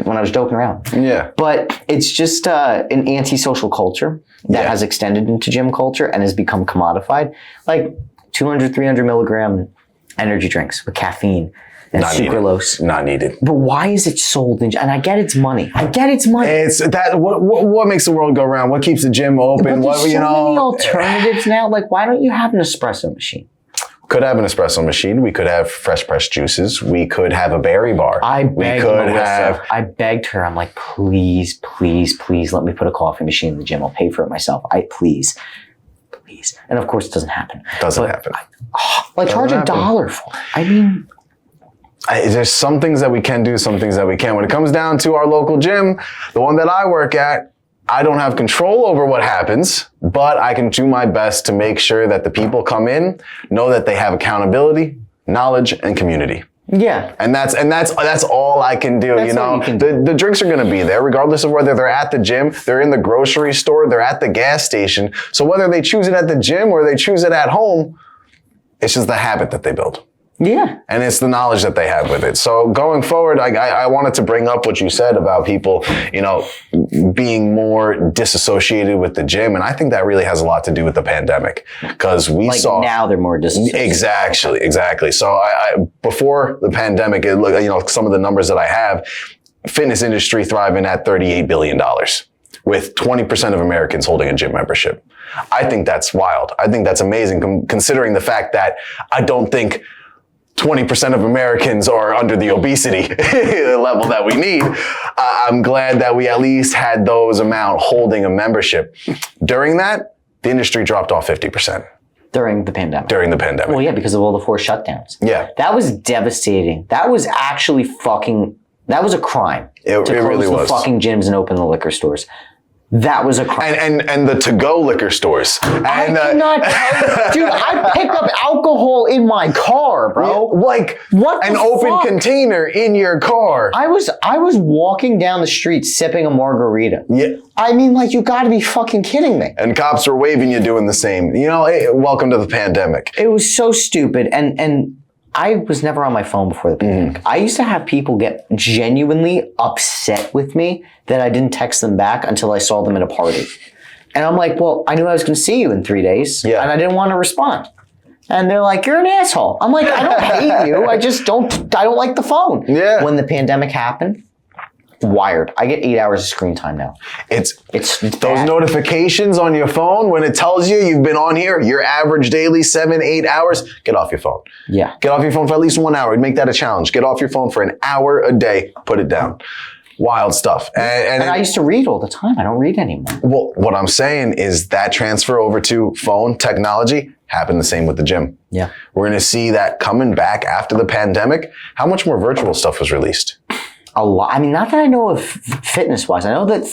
A: when I was joking around.
B: Yeah.
A: But it's just an antisocial culture that has extended into gym culture and has become commodified. Like 200, 300 milligram energy drinks with caffeine and
B: Not
A: sucralose.
B: Needed. Not needed.
A: But why is it sold in? And I get it's money.
B: It's that. What makes the world go round? What keeps the gym open?
A: But there's so many alternatives now. Like, why don't you have an espresso machine?
B: Could have an espresso machine. We could have fresh pressed juices. We could have a berry bar.
A: I begged her. I'm like, please, please, please let me put a coffee machine in the gym. I'll pay for it myself. Please. And of course it doesn't happen.
B: Doesn't happen.
A: Charge $1 for it. I mean,
B: there's some things that we can do, some things that we can't. When it comes down to our local gym, the one that I work at, I don't have control over what happens, but I can do my best to make sure that the people come in, know that they have accountability, knowledge, and community.
A: Yeah.
B: And that's all I can do.
A: That's all you can do.
B: The drinks are going to be there regardless of whether they're at the gym, they're in the grocery store, they're at the gas station. So whether they choose it at the gym or they choose it at home, it's just the habit that they build.
A: Yeah.
B: And it's the knowledge that they have with it. So going forward, I wanted to bring up what you said about people, being more disassociated with the gym. And I think that really has a lot to do with the pandemic because we saw
A: now they're more disassociated.
B: Exactly. So before the pandemic, some of the numbers that I have, fitness industry thriving at $38 billion with 20% of Americans holding a gym membership. I think that's wild. I think that's amazing considering the fact that I don't think 20% of Americans are under the obesity level that we need. I'm glad that we at least had those amount holding a membership. During that, the industry dropped off 50%.
A: During the pandemic.
B: Well,
A: yeah, because of all the forced shutdowns.
B: Yeah.
A: That was devastating. That was actually that was a crime.
B: It really was.
A: To close the fucking gyms and open the liquor stores. That was a crime.
B: And the to-go liquor stores.
A: I cannot tell you. Dude, I pick up alcohol in my car, bro.
B: Like
A: what
B: an open container in your car.
A: I was walking down the street sipping a margarita.
B: Yeah.
A: I mean, like, you gotta be fucking kidding me.
B: And cops are waving you doing the same. Hey, welcome to the pandemic.
A: It was so stupid. And I was never on my phone before the pandemic. I used to have people get genuinely upset with me that I didn't text them back until I saw them at a party. And I'm like, well, I knew I was going to see you in 3 days, and I didn't want to respond. And they're like, you're an asshole. I'm like, I don't hate you. I don't like the phone.
B: Yeah.
A: When the pandemic happened, wired. I get 8 hours of screen time now.
B: It's
A: those
B: bad. Notifications on your phone when it tells you you've been on here, your average daily 7-8 hours, get off your phone.
A: Yeah.
B: Get off your phone for at least 1 hour. Make that a challenge. Get off your phone for an hour a day. Put it down. Wild stuff. And
A: I used to read all the time. I don't read anymore.
B: Well, what I'm saying is that transfer over to phone technology happened the same with the gym.
A: Yeah.
B: We're going to see that coming back after the pandemic. How much more virtual stuff was released?
A: A lot. I mean, not that I know of fitness-wise. I know that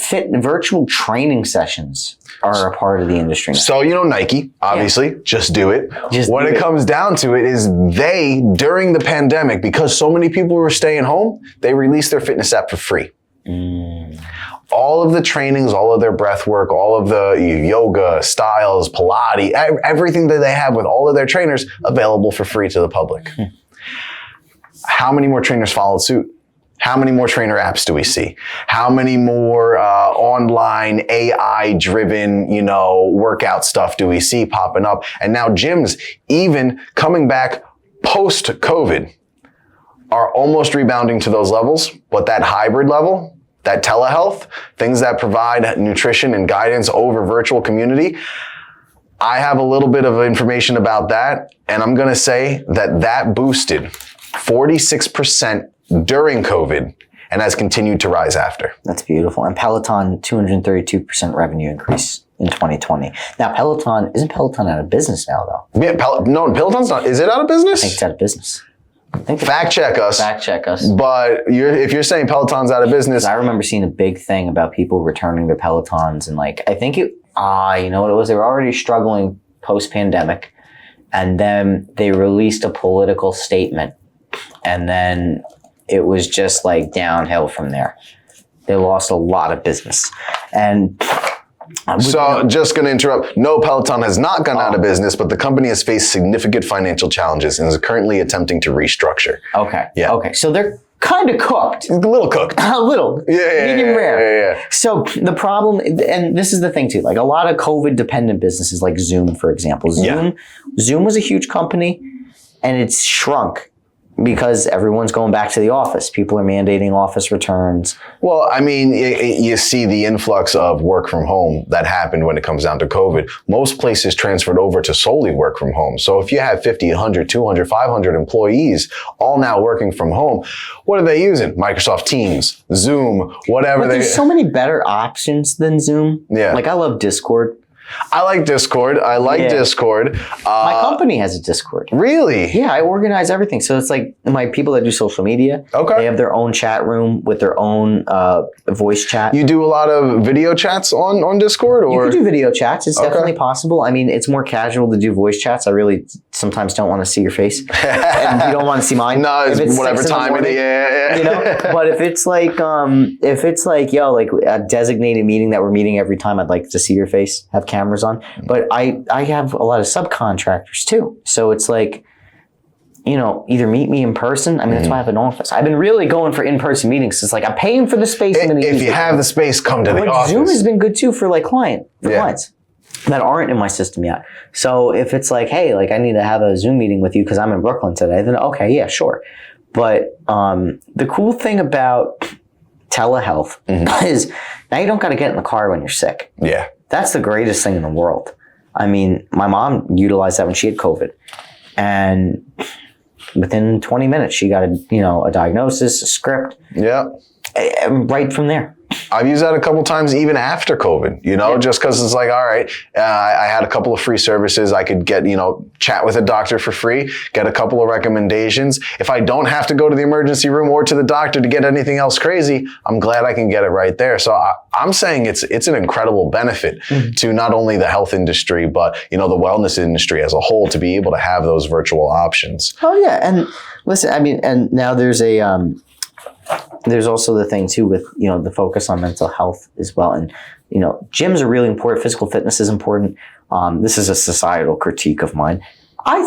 A: virtual training sessions are a part of the industry now.
B: So, Nike, obviously, just do it. When it comes down to it is during the pandemic, because so many people were staying home, they released their fitness app for free. All of the trainings, all of their breath work, all of the yoga, styles, Pilates, everything that they have with all of their trainers available for free to the public. How many more trainers followed suit? How many more trainer apps do we see? How many more online AI-driven, workout stuff do we see popping up? And now gyms, even coming back post-COVID, are almost rebounding to those levels, but that hybrid level, that telehealth, things that provide nutrition and guidance over virtual community, I have a little bit of information about that, and I'm going to say that that boosted 46% during COVID and has continued to rise after.
A: That's beautiful. And Peloton, 232% revenue increase in 2020. Now, isn't Peloton out of business now, though?
B: Yeah, no, Peloton's not. Is it out of business?
A: I think it's out of business.
B: Fact check us.
A: Fact check us.
B: But if you're saying Peloton's out of business.
A: I remember seeing a big thing about people returning their Pelotons, and like, I think you know what it was? They were already struggling post-pandemic, and then they released a political statement, and then it was just like downhill from there. They lost a lot of business. And
B: so just going to interrupt. No, Peloton has not gone out of business, but the company has faced significant financial challenges and is currently attempting to restructure.
A: Okay.
B: Yeah.
A: Okay. So they're kind of cooked.
B: A little cooked.
A: A little. Medium rare.
B: Yeah.
A: So the problem, and this is the thing too, like a lot of COVID dependent businesses like Zoom, for example. Zoom was a huge company and it's shrunk because everyone's going back to the office. People are mandating office returns.
B: Well, I mean, you see the influx of work from home that happened when it comes down to COVID. Most places transferred over to solely work from home. So if you have 50, 100, 200, 500 employees all now working from home, what are they using? Microsoft Teams, Zoom, whatever.
A: But there's so many better options than Zoom.
B: Yeah.
A: Like I love Discord.
B: I like Discord. Discord.
A: My company has a Discord.
B: Really?
A: Yeah, I organize everything. So it's like my people that do social media.
B: Okay.
A: They have their own chat room with their own voice chat.
B: You do a lot of video chats on Discord? Or?
A: You can do video chats. It's definitely possible. I mean, it's more casual to do voice chats. I really sometimes don't want to see your face. And you don't want to see mine.
B: No, it's whatever time it is. Yeah.
A: You know? But if it's like, yo, like a designated meeting that we're meeting every time, I'd like to see your face, have cameras on. But I have a lot of subcontractors too. So it's like, you know, either meet me in person. I mean, that's why I have an office. I've been really going for in-person meetings. It's like I'm paying for the space.
B: If you have the space, come to the office.
A: Zoom has been good too for like clients that aren't in my system yet. So if it's like, hey, like I need to have a Zoom meeting with you because I'm in Brooklyn today, then okay, yeah, sure. But the cool thing about telehealth is now you don't got to get in the car when you're sick.
B: Yeah.
A: That's the greatest thing in the world. I mean, my mom utilized that when she had COVID, and within 20 minutes, she got a diagnosis, a script.
B: Yeah.
A: Right from there.
B: I've used that a couple times even after COVID, just because it's like, all right, I had a couple of free services. I could get, chat with a doctor for free, get a couple of recommendations. If I don't have to go to the emergency room or to the doctor to get anything else crazy, I'm glad I can get it right there. So I'm saying it's an incredible benefit to not only the health industry, but, the wellness industry as a whole to be able to have those virtual options.
A: Oh, yeah. And listen, I mean, and now there's there's also the thing too with, the focus on mental health as well. And, gyms are really important. Physical fitness is important. This is a societal critique of mine. I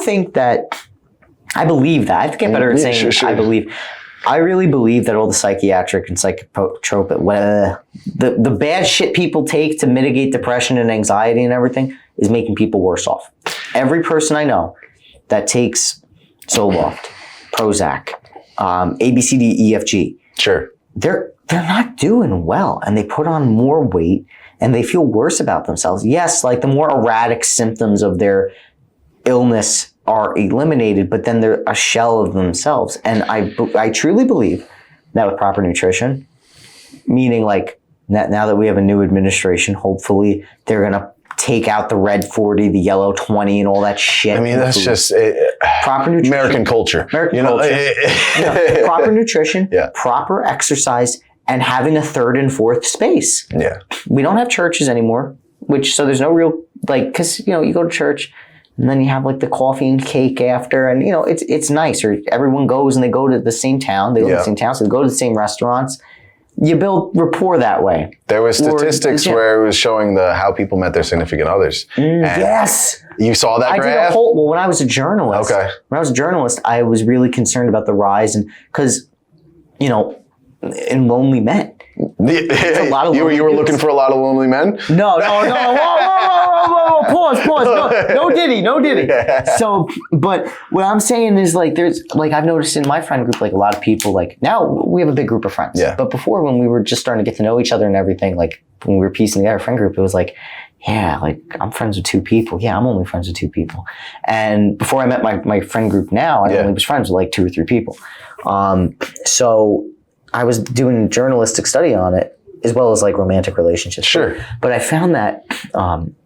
A: believe that. I have to get better at saying sure. I really believe that all the psychiatric and psychotropic, the bad shit people take to mitigate depression and anxiety and everything is making people worse off. Every person I know that takes Zoloft, Prozac, ABCDEFG.
B: Sure.
A: They're not doing well, and they put on more weight and they feel worse about themselves. Yes, like the more erratic symptoms of their illness are eliminated, but then they're a shell of themselves. And I truly believe that with proper nutrition, meaning like now that we have a new administration, hopefully they're going to take out the red 40, the yellow 20 and all that shit.
B: I mean, that's just
A: proper nutrition.
B: American culture.
A: Proper nutrition, proper exercise, and having a third and fourth space.
B: Yeah.
A: We don't have churches anymore, so there's no real, because, you go to church and then you have like the coffee and cake after, and, it's nice. Or everyone goes and they go to the same town. They go to the same town, so they go to the same restaurants. You build rapport that way.
B: There was statistics where it was showing how people met their significant others.
A: Yes.
B: You saw that graph?
A: When I was a journalist. Okay. When I was a journalist, I was really concerned about the rise because, in lonely men.
B: You were looking for a lot of lonely men?
A: No. Whoa. pause. No Diddy. So, but what I'm saying is like, there's like, I've noticed in my friend group, like a lot of people, like now we have a big group of friends.
B: Yeah.
A: But before, when we were just starting to get to know each other and everything, like when we were piecing together a friend group, it was like, yeah, like I'm friends with 2 people. Yeah, I'm only friends with 2 people. And before I met my friend group now, I only was friends with like 2 or 3 people. So I was doing journalistic study on it, as well as like romantic relationships.
B: Sure.
A: But I found that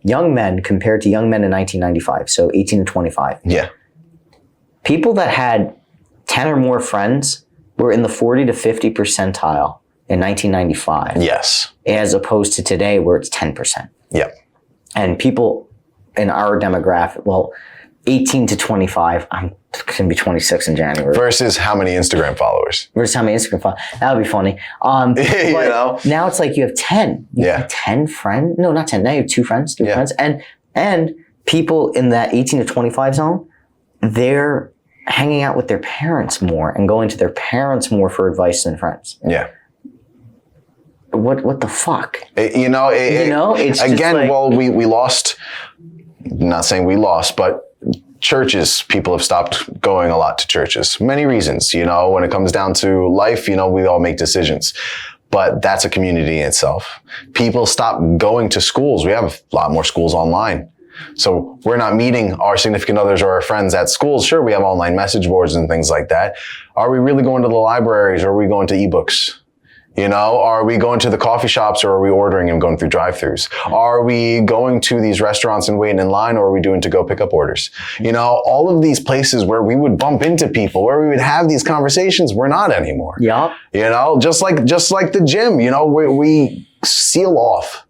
A: young men compared to young men in 1995, so 18 to 25, people that had 10 or more friends were in the 40 to 50 percentile in 1995.
B: Yes.
A: As opposed to today where it's 10%.
B: Yeah.
A: And people in our demographic, well, 18 to 25, I'm going to be 26 in January.
B: Versus how many Instagram followers?
A: Versus how many Instagram followers. That would be funny. But
B: you know?
A: Now it's like you have 10. You have 10 friends. No, not 10. Now you have 2 friends, 3 friends. And people in that 18 to 25 zone, they're hanging out with their parents more and going to their parents more for advice than friends.
B: Yeah.
A: What the fuck?
B: It's
A: again,
B: like, well, we lost, not saying we lost, but churches, people have stopped going a lot to churches. Many reasons, when it comes down to life, we all make decisions. But that's a community in itself. People stop going to schools. We have a lot more schools online. So we're not meeting our significant others or our friends at schools. Sure, we have online message boards and things like that. Are we really going to the libraries, or are we going to ebooks? Are we going to the coffee shops, or are we ordering and going through drive-thrus? Are we going to these restaurants and waiting in line, or are we doing to go pick up orders? All of these places where we would bump into people, where we would have these conversations, we're not anymore.
A: Yeah.
B: Just like the gym, we seal off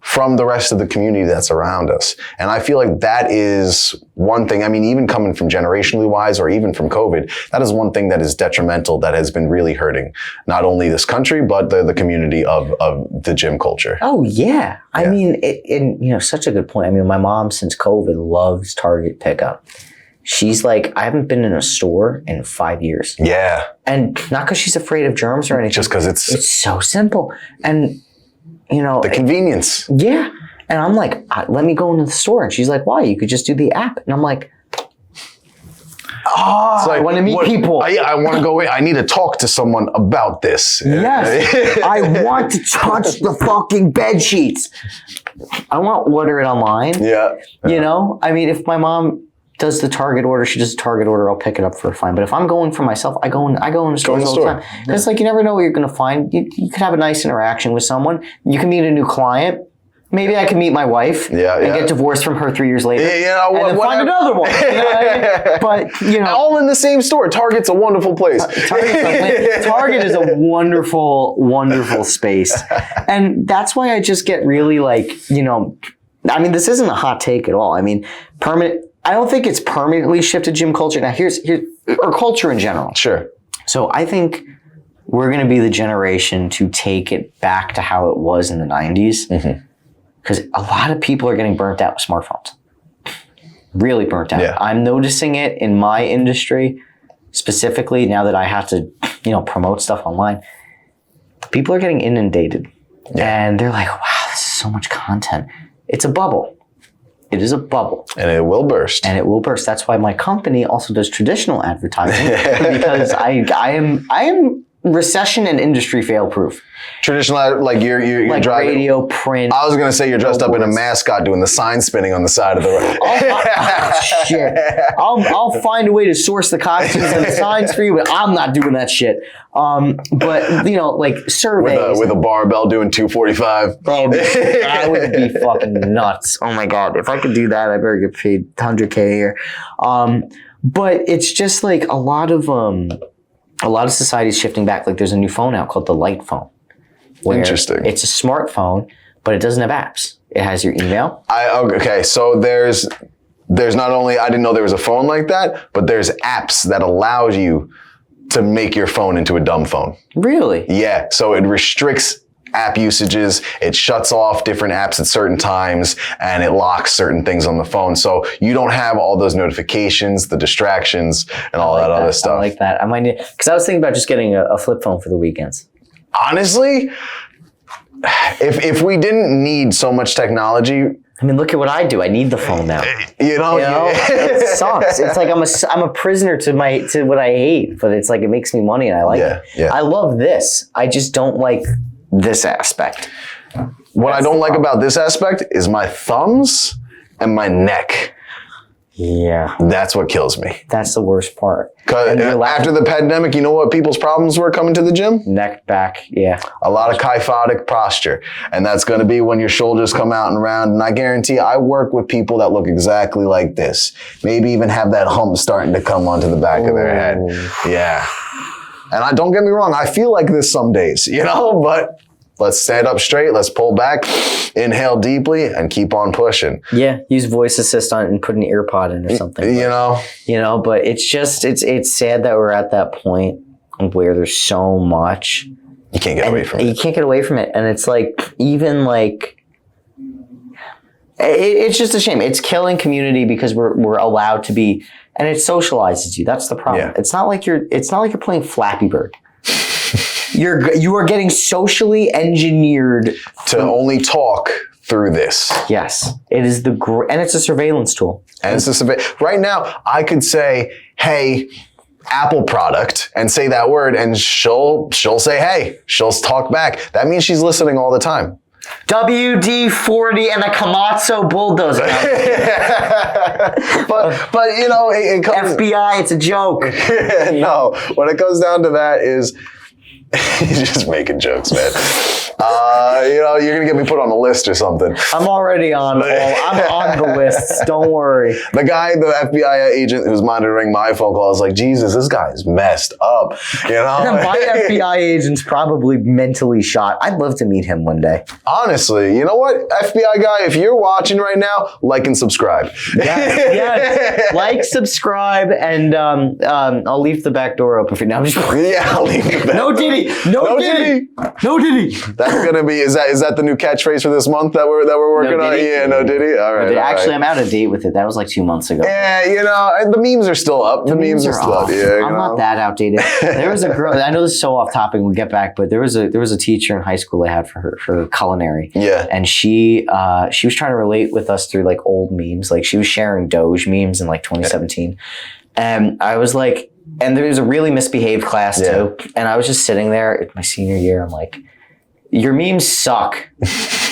B: from the rest of the community that's around us. And I feel like that is one thing, even coming from generationally wise, or even from COVID, that is one thing that is detrimental, that has been really hurting not only this country, but the community of the gym culture.
A: Oh yeah. I mean, such a good point. My mom since COVID loves Target pickup. She's like, I haven't been in a store in 5 years.
B: Yeah.
A: And not because she's afraid of germs or anything.
B: Just because it's
A: so simple. And the
B: convenience.
A: Yeah. And I'm like, let me go into the store. And she's like, why? You could just do the app. And I'm like, I want to meet people.
B: I want to go in. I need to talk to someone about this.
A: Yes. I want to touch the fucking bed sheets. I want to order it online.
B: Yeah.
A: If my mom does the Target order, she does a Target order, I'll pick it up for a fine. But if I'm going for myself, I go in the stores all the time. Because you never know what you're going to find. You could have a nice interaction with someone. You can meet a new client. Maybe I can meet my wife and get divorced from her 3 years later. And then find another one. But,
B: all in the same store. Target's a wonderful place.
A: Target is a wonderful, wonderful space. And that's why I just get really this isn't a hot take at all. I don't think it's permanently shifted gym culture. Now here's or culture in general.
B: Sure.
A: So I think we're going to be the generation to take it back to how it was in the 90s. Because a lot of people are getting burnt out with smartphones. Really burnt out.
B: Yeah.
A: I'm noticing it in my industry, specifically now that I have to, promote stuff online. People are getting inundated. Yeah. And they're like, wow, this is so much content. It's a bubble. It is a bubble.
B: And it will burst.
A: That's why my company also does traditional advertising because I am recession and industry fail proof.
B: Traditional, like you're
A: like
B: driving
A: radio, print.
B: I was gonna say you're dressed up in a mascot doing the sign spinning on the side of the road.
A: Shit. I'll find a way to source the costumes and the signs for you, but I'm not doing that shit. But like surveys
B: with a barbell doing 245.
A: Oh, that would be fucking nuts. Oh my god, if I could do that, I better get paid $100K a year. But it's just like a lot of society is shifting back. Like there's a new phone out called the Light phone.
B: Interesting.
A: It's a smartphone, but it doesn't have apps. It has your email.
B: Okay, so there's not only, I didn't know there was a phone like that, but there's apps that allow you to make your phone into a dumb phone.
A: Really?
B: Yeah. So it restricts app usages. It shuts off different apps at certain times, and it locks certain things on the phone. So you don't have all those notifications, the distractions, and all that other stuff.
A: I like that. I might, because I was thinking about just getting a flip phone for the weekends.
B: Honestly, if we didn't need so much technology,
A: I mean, look at what I do. I need the phone now.
B: You know,
A: It sucks. It's like I'm a prisoner to what I hate, but it's like it makes me money and I like it.
B: Yeah.
A: I love this. I just don't like this aspect.
B: What I don't like about this aspect is my thumbs and my neck.
A: Yeah.
B: That's what kills me.
A: That's the worst part.
B: Because after the pandemic, you know what people's problems were coming to the gym?
A: Neck, back, yeah.
B: A lot of kyphotic posture. And that's going to be when your shoulders come out and round. And I guarantee I work with people that look exactly like this. Maybe even have that hump starting to come onto the back of their head. Yeah. And don't get me wrong, I feel like this some days, but let's stand up straight. Let's pull back, inhale deeply, and keep on pushing.
A: Yeah, use voice assist on it and put an ear pod in or something. But it's just, it's sad that we're at that point where there's so much.
B: You can't get away from it.
A: You can't get away from it. And it's like, even like, it's just a shame. It's killing community because we're allowed to be, and it socializes you. That's the problem. Yeah. It's not like you're playing Flappy Bird. You are getting socially engineered
B: to only talk through this.
A: Yes, it is and it's a surveillance tool.
B: And it's right now, I could say, "Hey, Apple product," and say that word, and she'll say, "Hey," she'll talk back. That means she's listening all the time.
A: WD-40 and a Komatsu bulldozer.
B: but it comes,
A: FBI, it's a joke.
B: No, when it comes down to that is. He's just making jokes, man. You're gonna get me put on a list or something.
A: I'm already I'm on the lists. Don't worry.
B: The FBI agent who's monitoring my phone call is like, Jesus, this guy's messed up.
A: My FBI agent's probably mentally shot. I'd love to meet him one day.
B: Honestly, you know what, FBI guy, if you're watching right now, like and subscribe.
A: Yes. Like, subscribe, and I'll leave the back door open for you. Now I'm just
B: I'll leave the back.
A: No Diddy. No Diddy. No Diddy.
B: That's gonna be. Is that the new catchspace for this month that we're working on? Yeah, no Diddy. All right.
A: Actually, I'm out of date with it. That was like 2 months ago.
B: Yeah, the memes are still up. The memes are still up. Yeah,
A: I'm not that outdated. There was a girl. I know this is so off topic. We'll get back, but there was a teacher in high school I had for culinary.
B: Yeah.
A: And she was trying to relate with us through like old memes. Like she was sharing Doge memes in like 2017, and I was like. And there was a really misbehaved class too. And I was just sitting there at my senior year. I'm like, your memes suck.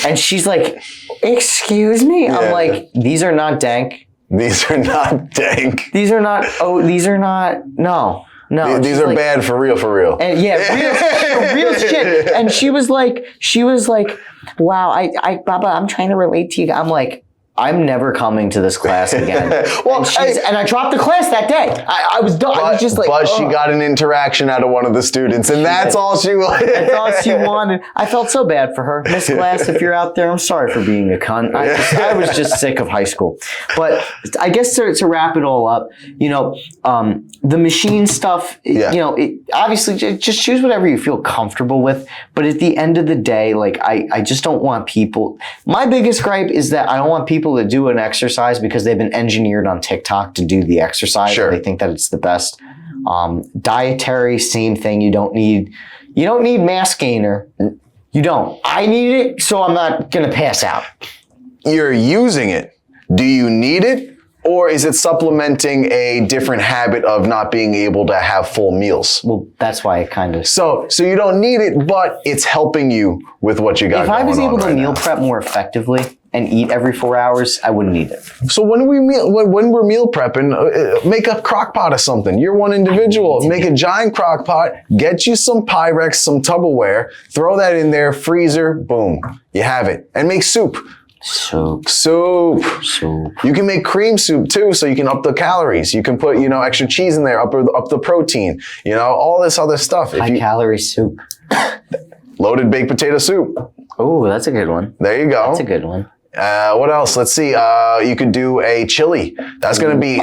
A: And she's like, excuse me? Yeah. I'm like, these are not dank.
B: These are not dank.
A: These are not, no.
B: These are like, bad for real.
A: And real shit. And she was like, wow, Baba, I'm trying to relate to you. I'm like, I'm never coming to this class again. And I dropped the class that day. I was done. I was just like,
B: but she got an interaction out of one of the students, and that's all she wanted. That's
A: all she wanted. I felt so bad for her. Miss Glass, if you're out there, I'm sorry for being a cunt. I was just sick of high school. But I guess to wrap it all up, the machine stuff, obviously just choose whatever you feel comfortable with. But at the end of the day, like I just don't want people. My biggest gripe is that I don't want people to do an exercise because they've been engineered on TikTok to do the exercise. Sure. They think that it's the best. Dietary, same thing. You don't need mass gainer. You don't. I need it, so I'm not going to pass out.
B: You're using it. Do you need it? Or is it supplementing a different habit of not being able to have full meals?
A: Well, that's why it kind of...
B: So you don't need it, but it's helping you with what you got going on.
A: If I was able to meal prep more effectively and eat every 4 hours, I wouldn't need it.
B: So when we're meal prepping, make a crock pot of something. You're one individual. Make a giant crock pot, get you some Pyrex, some Tupperware, throw that in there, freezer, boom. You have it. And make soup. Soup. You can make cream soup too, so you can up the calories. You can put, extra cheese in there, up the protein. All this other stuff.
A: High calorie soup.
B: Loaded baked potato soup.
A: Oh, that's a good one.
B: There you go.
A: That's a good one.
B: What else? Let's see. You could do a chili. That's gonna be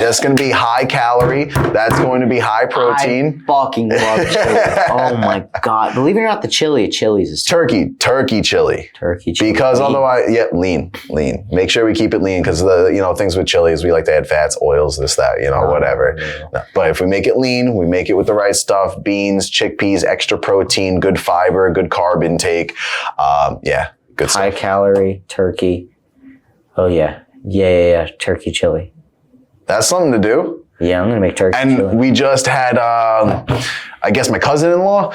B: high calorie. That's going to be high protein.
A: I fucking love chili. Oh my God. Believe it or not, the chili at Chili's is
B: turkey chili.
A: Turkey chili.
B: Because otherwise, lean. Make sure we keep it lean because things with chilies, we like to add fats, oils, this, that, whatever. Yeah. No, but if we make it lean, we make it with the right stuff, beans, chickpeas, extra protein, good fiber, good carb intake. Good stuff.
A: High calorie turkey. Oh yeah. Turkey chili.
B: That's something to do.
A: Yeah, I'm gonna make turkey chili.
B: And we just had, I guess my cousin-in-law,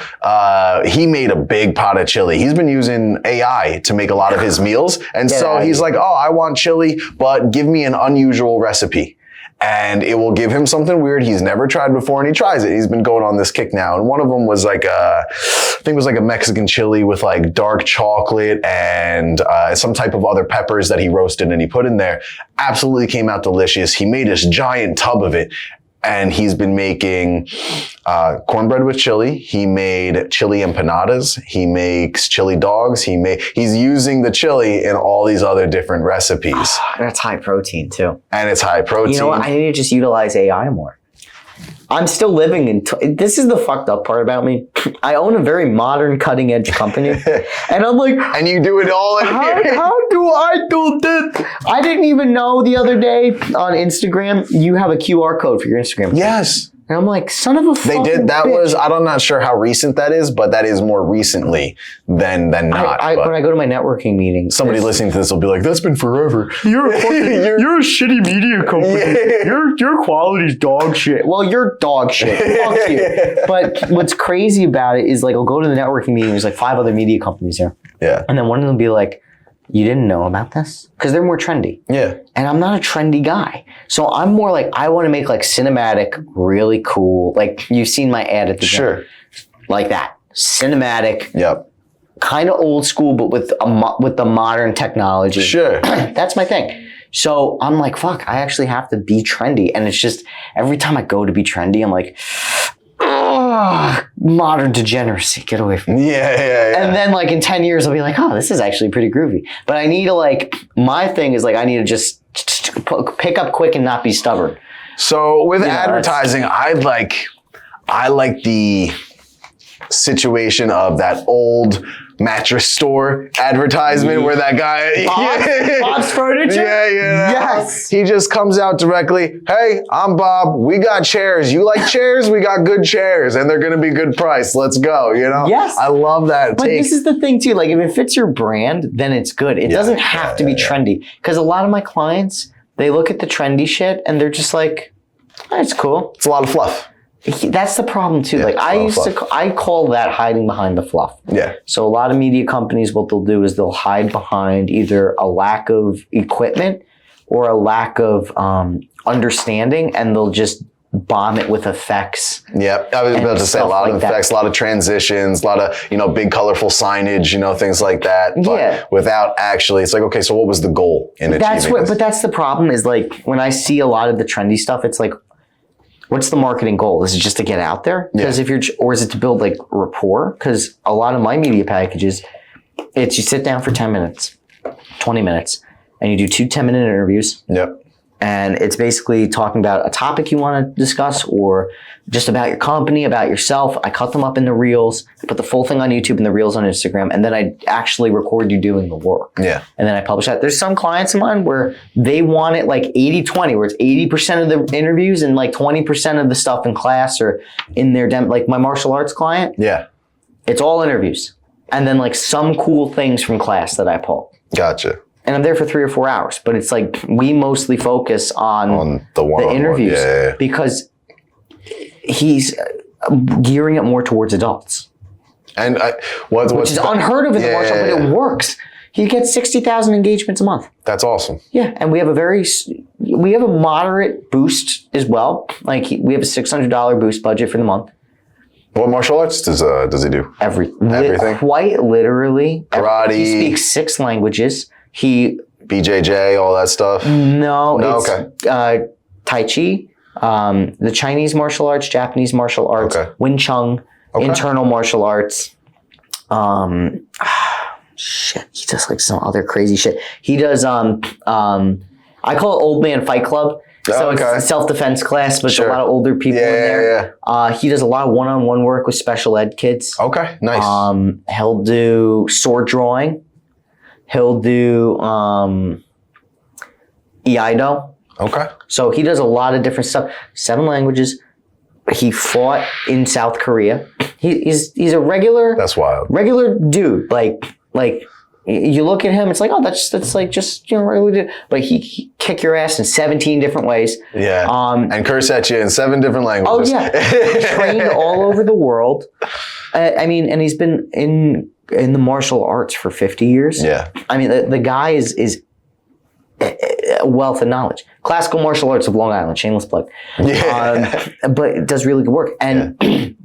B: he made a big pot of chili. He's been using AI to make a lot of his meals. And so he's like, oh, I want chili, but give me an unusual recipe. And it will give him something weird he's never tried before, and he tries it. He's been going on this kick now. And one of them was like I think it was like a Mexican chili with like dark chocolate and some type of other peppers that he roasted and he put in there. Absolutely came out delicious. He made this giant tub of it. And he's been making cornbread with chili. He made chili empanadas. He makes chili dogs. He's using the chili in all these other different recipes.
A: That's high protein too.
B: And it's high protein.
A: You know what? I need to just utilize AI more. I'm still living in, this is the fucked up part about me. I own a very modern cutting edge company. And I'm like,
B: and you do it all in here.
A: How do I do this? I didn't even know the other day on Instagram, you have a QR code for your Instagram.
B: Yes.
A: And I'm like, son of a fucking
B: They did. That
A: bitch.
B: was, I'm not sure how recent that is, but that is more recently than not.
A: When I go to my networking meetings,
B: somebody listening to this will be like, that's been forever.
A: You're a shitty media company. Yeah. Your quality's dog shit. Well, you're dog shit. Fuck you. But what's crazy about it is like, I'll go to the networking meeting. There's like 5 other media companies there.
B: Yeah.
A: And then one of them will be like, you didn't know about this? Because they're more trendy.
B: Yeah.
A: And I'm not a trendy guy. So I'm more like, I want to make like cinematic, really cool. Like you've seen my ad at the gym. Like that. Cinematic.
B: Yep.
A: Kind of old school, but with the modern technology.
B: Sure.
A: That's my thing. So I'm like, fuck, I actually have to be trendy. And it's just, every time I go to be trendy, I'm like, oh, modern degeneracy, get away from me.
B: Yeah.
A: And then like in 10 years, I'll be like, oh, this is actually pretty groovy. But I need to like, my thing is like, I need to just pick up quick and not be stubborn.
B: So with advertising, I like the situation of that old mattress store advertisement where that guy
A: Bob's Furniture?
B: Yeah.
A: Yes.
B: He just comes out directly, hey, I'm Bob, we got chairs. You like chairs? We got good chairs and they're gonna be good price. Let's go, you know?
A: Yes.
B: I love that.
A: But this is the thing too, like if it fits your brand, then it's good. It doesn't have to be trendy. Because a lot of my clients, they look at the trendy shit and they're just like, oh, it's cool.
B: It's a lot of fluff.
A: That's the problem too. Like I call that hiding behind the fluff.
B: Yeah.
A: So a lot of media companies, what they'll do is they'll hide behind either a lack of equipment or a lack of understanding, and they'll just bomb it with effects.
B: Yep. I was about to say a lot of effects, a lot of transitions, a lot of, big colorful signage, things like that. But without actually, it's like, okay, so what was the goal in achieving this?
A: But that's the problem is like when I see a lot of the trendy stuff, it's like, what's the marketing goal? Is it just to get out there? Because or is it to build like rapport? Because a lot of my media packages, it's you sit down for 10 minutes, 20 minutes, and you do 2 10-minute interviews.
B: Yep.
A: And it's basically talking about a topic you want to discuss or just about your company, about yourself. I cut them up in the reels, I put the full thing on YouTube and the reels on Instagram, and then I actually record you doing the work. Yeah. And then I publish that. There's some clients of mine where they want it like 80-20, where it's 80% of the interviews and like 20% of the stuff in class or in their like my martial arts client. Yeah. It's all interviews. And then like some cool things from class that I pull.
B: Gotcha.
A: And I'm there for 3 or 4 hours, but it's like we mostly focus on the interviews because he's gearing it more towards adults.
B: And
A: which is unheard of in the martial, but it works. He gets 60,000 engagements a month.
B: That's awesome.
A: Yeah, and we have a moderate boost as well. Like we have a $600 boost budget for the month.
B: What martial arts does he do?
A: Everything. Quite literally.
B: Karate.
A: He speaks 6 languages.
B: BJJ, all that stuff?
A: No, it's Tai Chi, the Chinese martial arts, Japanese martial arts, Wing Chun, internal martial arts. Shit, he does like some other crazy shit. He does, I call it Old Man Fight Club. So it's a self-defense class, but it's a lot of older people in there. He does a lot of one-on-one work with special ed kids.
B: Okay, nice.
A: He'll do sword drawing. He'll do Iaido. Okay. So he does a lot of different stuff. 7 languages. He fought in South Korea. He's a regular.
B: That's wild.
A: Regular dude. Like you look at him, it's like, oh, that's like just, really, but he kick your ass in 17 different ways.
B: Yeah. And curse at you in 7 different languages.
A: Oh yeah. Trained all over the world. I mean, and he's been in the martial arts for 50 years.
B: Yeah.
A: I mean, the guy is a wealth of knowledge. Classical martial arts of Long Island, shameless plug.
B: Yeah.
A: But it does really good work. And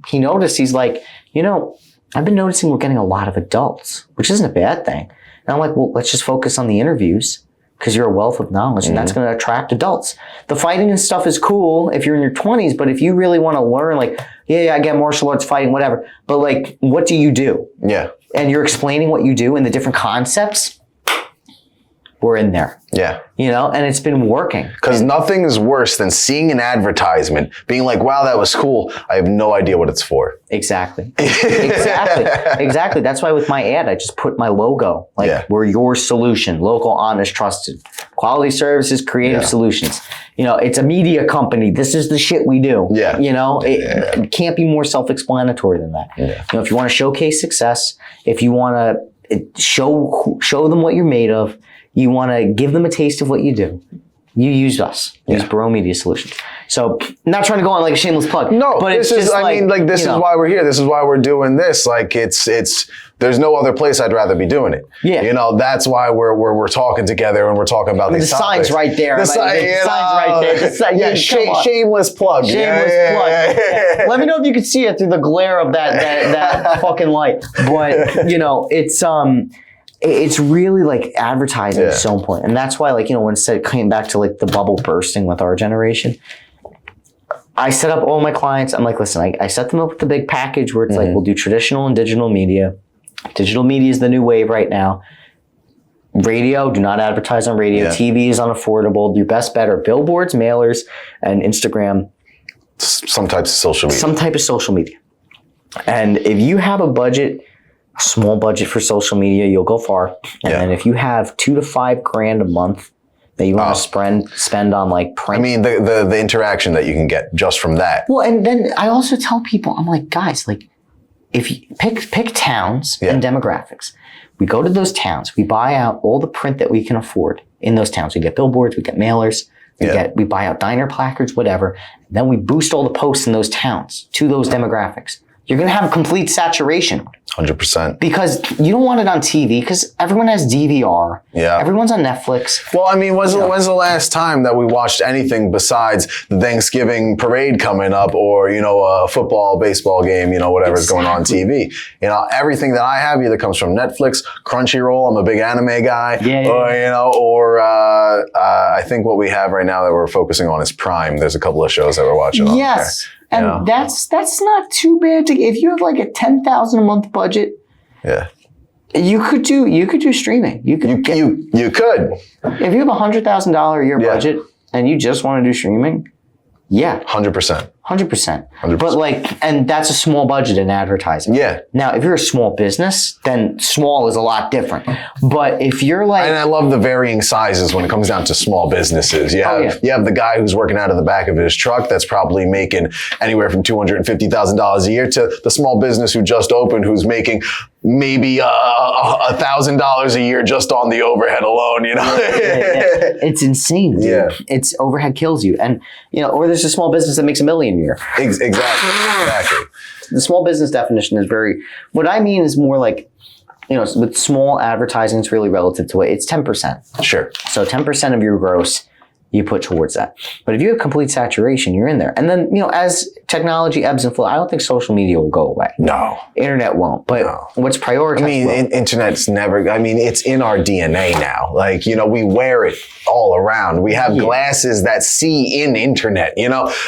A: he noticed, he's like, I've been noticing we're getting a lot of adults, which isn't a bad thing. And I'm like, well, let's just focus on the interviews because you're a wealth of knowledge and that's going to attract adults. The fighting and stuff is cool if you're in your 20s, but if you really want to learn, like, yeah, I get martial arts fighting, whatever. But like, what do you do?
B: Yeah.
A: And you're explaining what you do and the different concepts. We're in there.
B: Yeah.
A: And it's been working.
B: Because nothing is worse than seeing an advertisement, being like, wow, that was cool. I have no idea what it's for.
A: Exactly. Exactly. That's why with my ad, I just put my logo. Like, we're your solution. Local, honest, trusted. Quality services, creative solutions. It's a media company. This is the shit we do.
B: Yeah.
A: It can't be more self-explanatory than that. Yeah. If you want to showcase success, if you want to show them what you're made of, you want to give them a taste of what you do, you use us. Use Bro Media Solutions. So, not trying to go on like a shameless plug.
B: No,
A: but
B: this is, this is why we're here. This is why we're doing this. Like, there's no other place I'd rather be doing it.
A: Yeah.
B: That's why we're talking together and we're talking about these topics.
A: The sign's right there.
B: The sign's right there. Shameless plug.
A: Shameless plug. Yeah. Let me know if you can see it through the glare of that fucking light. But, it's really like advertising is so important. And that's why, like, when it came back to like the bubble bursting with our generation, I set up all my clients. I'm like, listen, I set them up with the big package where it's like, we'll do traditional and digital media. Digital media is the new wave right now. Radio, do not advertise on radio.
B: Yeah.
A: TV is unaffordable. Your best bet are billboards, mailers, and Instagram.
B: Some types of social media.
A: Some type of social media. And if you have a budget, small budget for social media, you'll go far. And then if you have $2,000 to $5,000 a month that you want to spend on like print.
B: I mean, the interaction that you can get just from that.
A: Well, and then I also tell people, I'm like, guys, like, if you pick towns and demographics, we go to those towns, we buy out all the print that we can afford in those towns. We get billboards, we get mailers, we buy out diner placards, whatever. Then we boost all the posts in those towns to those demographics. You're going to have a complete saturation.
B: 100%.
A: Because you don't want it on TV because everyone has DVR.
B: Yeah.
A: Everyone's on Netflix.
B: Well, I mean, when's the last time that we watched anything besides the Thanksgiving parade coming up or, a football, baseball game, whatever's going on TV? Everything that I have either comes from Netflix, Crunchyroll. I'm a big anime guy. Or I think what we have right now that we're focusing on is Prime. There's a couple of shows that we're watching on there.
A: And that's not too bad if you have like a $10,000 a month budget.
B: Yeah.
A: You could do streaming. You could.
B: If you have
A: a $100,000 a year budget and you just want to do streaming,
B: 100%.
A: 100%. But and that's a small budget in advertising.
B: Yeah.
A: Now, if you're a small business, then small is a lot different. But if you're like...
B: And I love the varying sizes when it comes down to small businesses. You have the guy who's working out of the back of his truck that's probably making anywhere from $250,000 a year to the small business who just opened who's making maybe $1,000 a year just on the overhead alone,
A: It's insane, dude.
B: Yeah.
A: It's overhead kills you. And, or there's a small business that makes $1 million a year.
B: Exactly.
A: The small business definition is what I mean is more like, with small advertising, it's really relative to it. It's 10%.
B: Sure.
A: So 10% of your gross you put towards that. But if you have complete saturation, you're in there. And then, as technology ebbs and flows, I don't think social media will go away.
B: No.
A: Internet won't. But what's prioritized?
B: I mean, internet's it's in our DNA now. Like, we wear it all around. We have glasses that see in internet,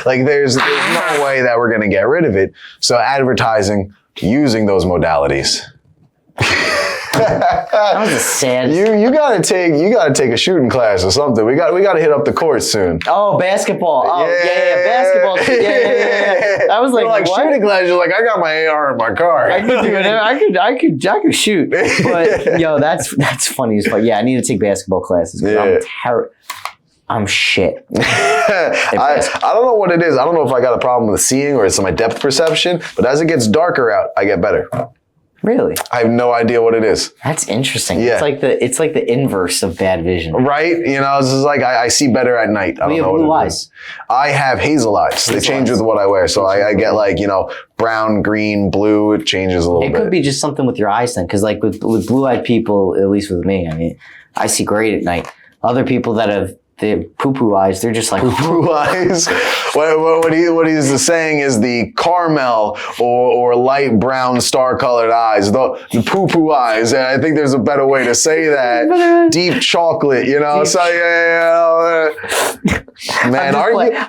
B: Like, there's no way that we're going to get rid of it. So advertising using those modalities.
A: That was a sad.
B: You gotta take a shooting class or something. We gotta hit up the court soon.
A: Oh, basketball. Oh, basketball. Yeah. I was like
B: shooting class. You're like, I got my AR in my car.
A: I could do it. I could shoot. But that's funny as fuck. Yeah, I need to take basketball classes because I'm shit.
B: I don't know what it is. I don't know if I got a problem with seeing or it's my depth perception. But as it gets darker out, I get better.
A: Really?
B: I have no idea what it is.
A: That's interesting.
B: Yeah.
A: It's like the inverse of bad vision.
B: Right? You know, it's just like I see better at night. I don't
A: You have
B: know
A: blue
B: what it
A: eyes.
B: is. I have hazel eyes. They change with what I wear. So I get like, you know, brown, green, blue. It changes a little
A: It
B: bit.
A: could be just something with your eyes then, because like with blue-eyed people, at least with me, I mean, I see great at night. Other people that have the poo-poo eyes, they're just like
B: Blue eyes. What he's saying is the caramel or light brown star-colored eyes, the poo-poo eyes. And I think there's a better way to say that. Deep chocolate, you know. So man,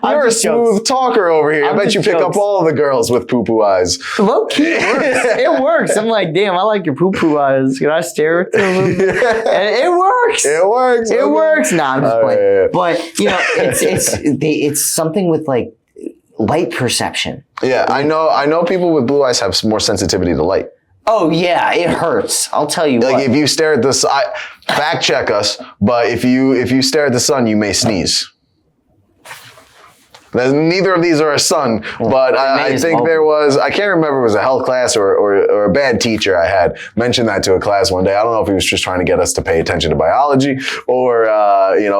B: you're a smooth talker over here. I bet you pick up all the girls with poo-poo eyes.
A: Low key, it works. It works. I'm like, damn, I like your poo-poo eyes. Can I stare at them? And it works.
B: It works.
A: It works. Nah, I'm just playing.
B: Yeah.
A: But you know, it's something with like light perception.
B: Yeah, I know people with blue eyes have more sensitivity to light.
A: Oh yeah, it hurts. I'll tell you
B: Like
A: what.
B: if you stare at the sun, fact check us, but if you stare at the sun, you may sneeze. Neither of these are a sun, but I think there was, I can't remember if it was a health class or a bad teacher I had mentioned that to a class one day. I don't know if he was just trying to get us to pay attention to biology or,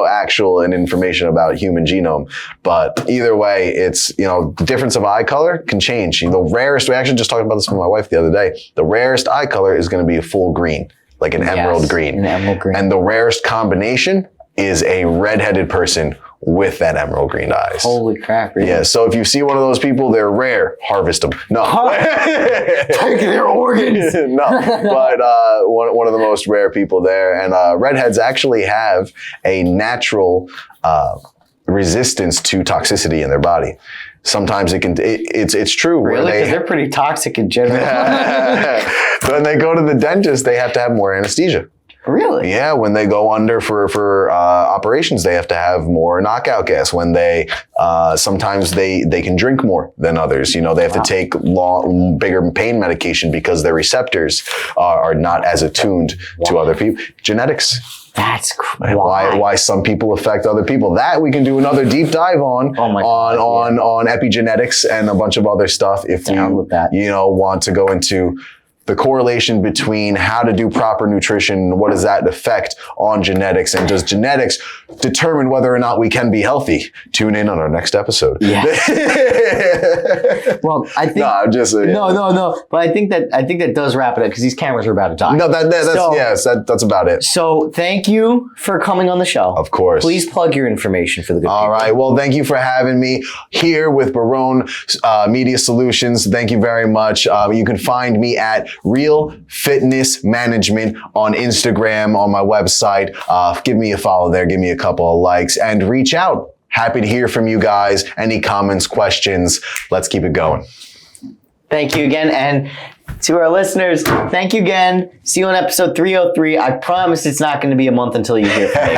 B: actual and information about human genome. But either way, it's, the difference of eye color can change. The rarest, we actually just talked about this with my wife the other day, the rarest eye color is going to be a full green, like an emerald green.
A: An emerald green.
B: And the rarest combination is a redheaded person with that emerald green eyes.
A: Holy crap, really?
B: Yeah, so if you see one of those people, they're rare, harvest them. No.
A: Take their organs.
B: No, but one of the most rare people there. And redheads actually have a natural resistance to toxicity in their body. Sometimes it's true.
A: Really? Because they're pretty toxic in general.
B: When they go to the dentist, they have to have more anesthesia.
A: Really?
B: Yeah, when they go under for operations, they have to have more knockout gas. When they sometimes they can drink more than others. They have to take bigger pain medication because their receptors are not as attuned to other people. Genetics.
A: That's
B: why some people affect other people. That we can do another deep dive on on epigenetics and a bunch of other stuff if want to go into the correlation between how to do proper nutrition, what does that affect on genetics, and does genetics determine whether or not we can be healthy? Tune in on our next episode.
A: Yeah. Well, I think no. But I think that does wrap it up because these cameras are about to die.
B: No, that's about it.
A: So thank you for coming on the show.
B: Of course.
A: Please plug your information for the good people.
B: All right. Well, thank you for having me here with Barone Media Solutions. Thank you very much. You can find me at Real Fitness Management on Instagram, on my website. Give me a follow there. Give me a couple of likes and reach out. Happy to hear from you guys. Any comments, questions? Let's keep it going.
A: Thank you again. And to our listeners, thank you again. See you on episode 303. I promise it's not going to be a month until you hear from me.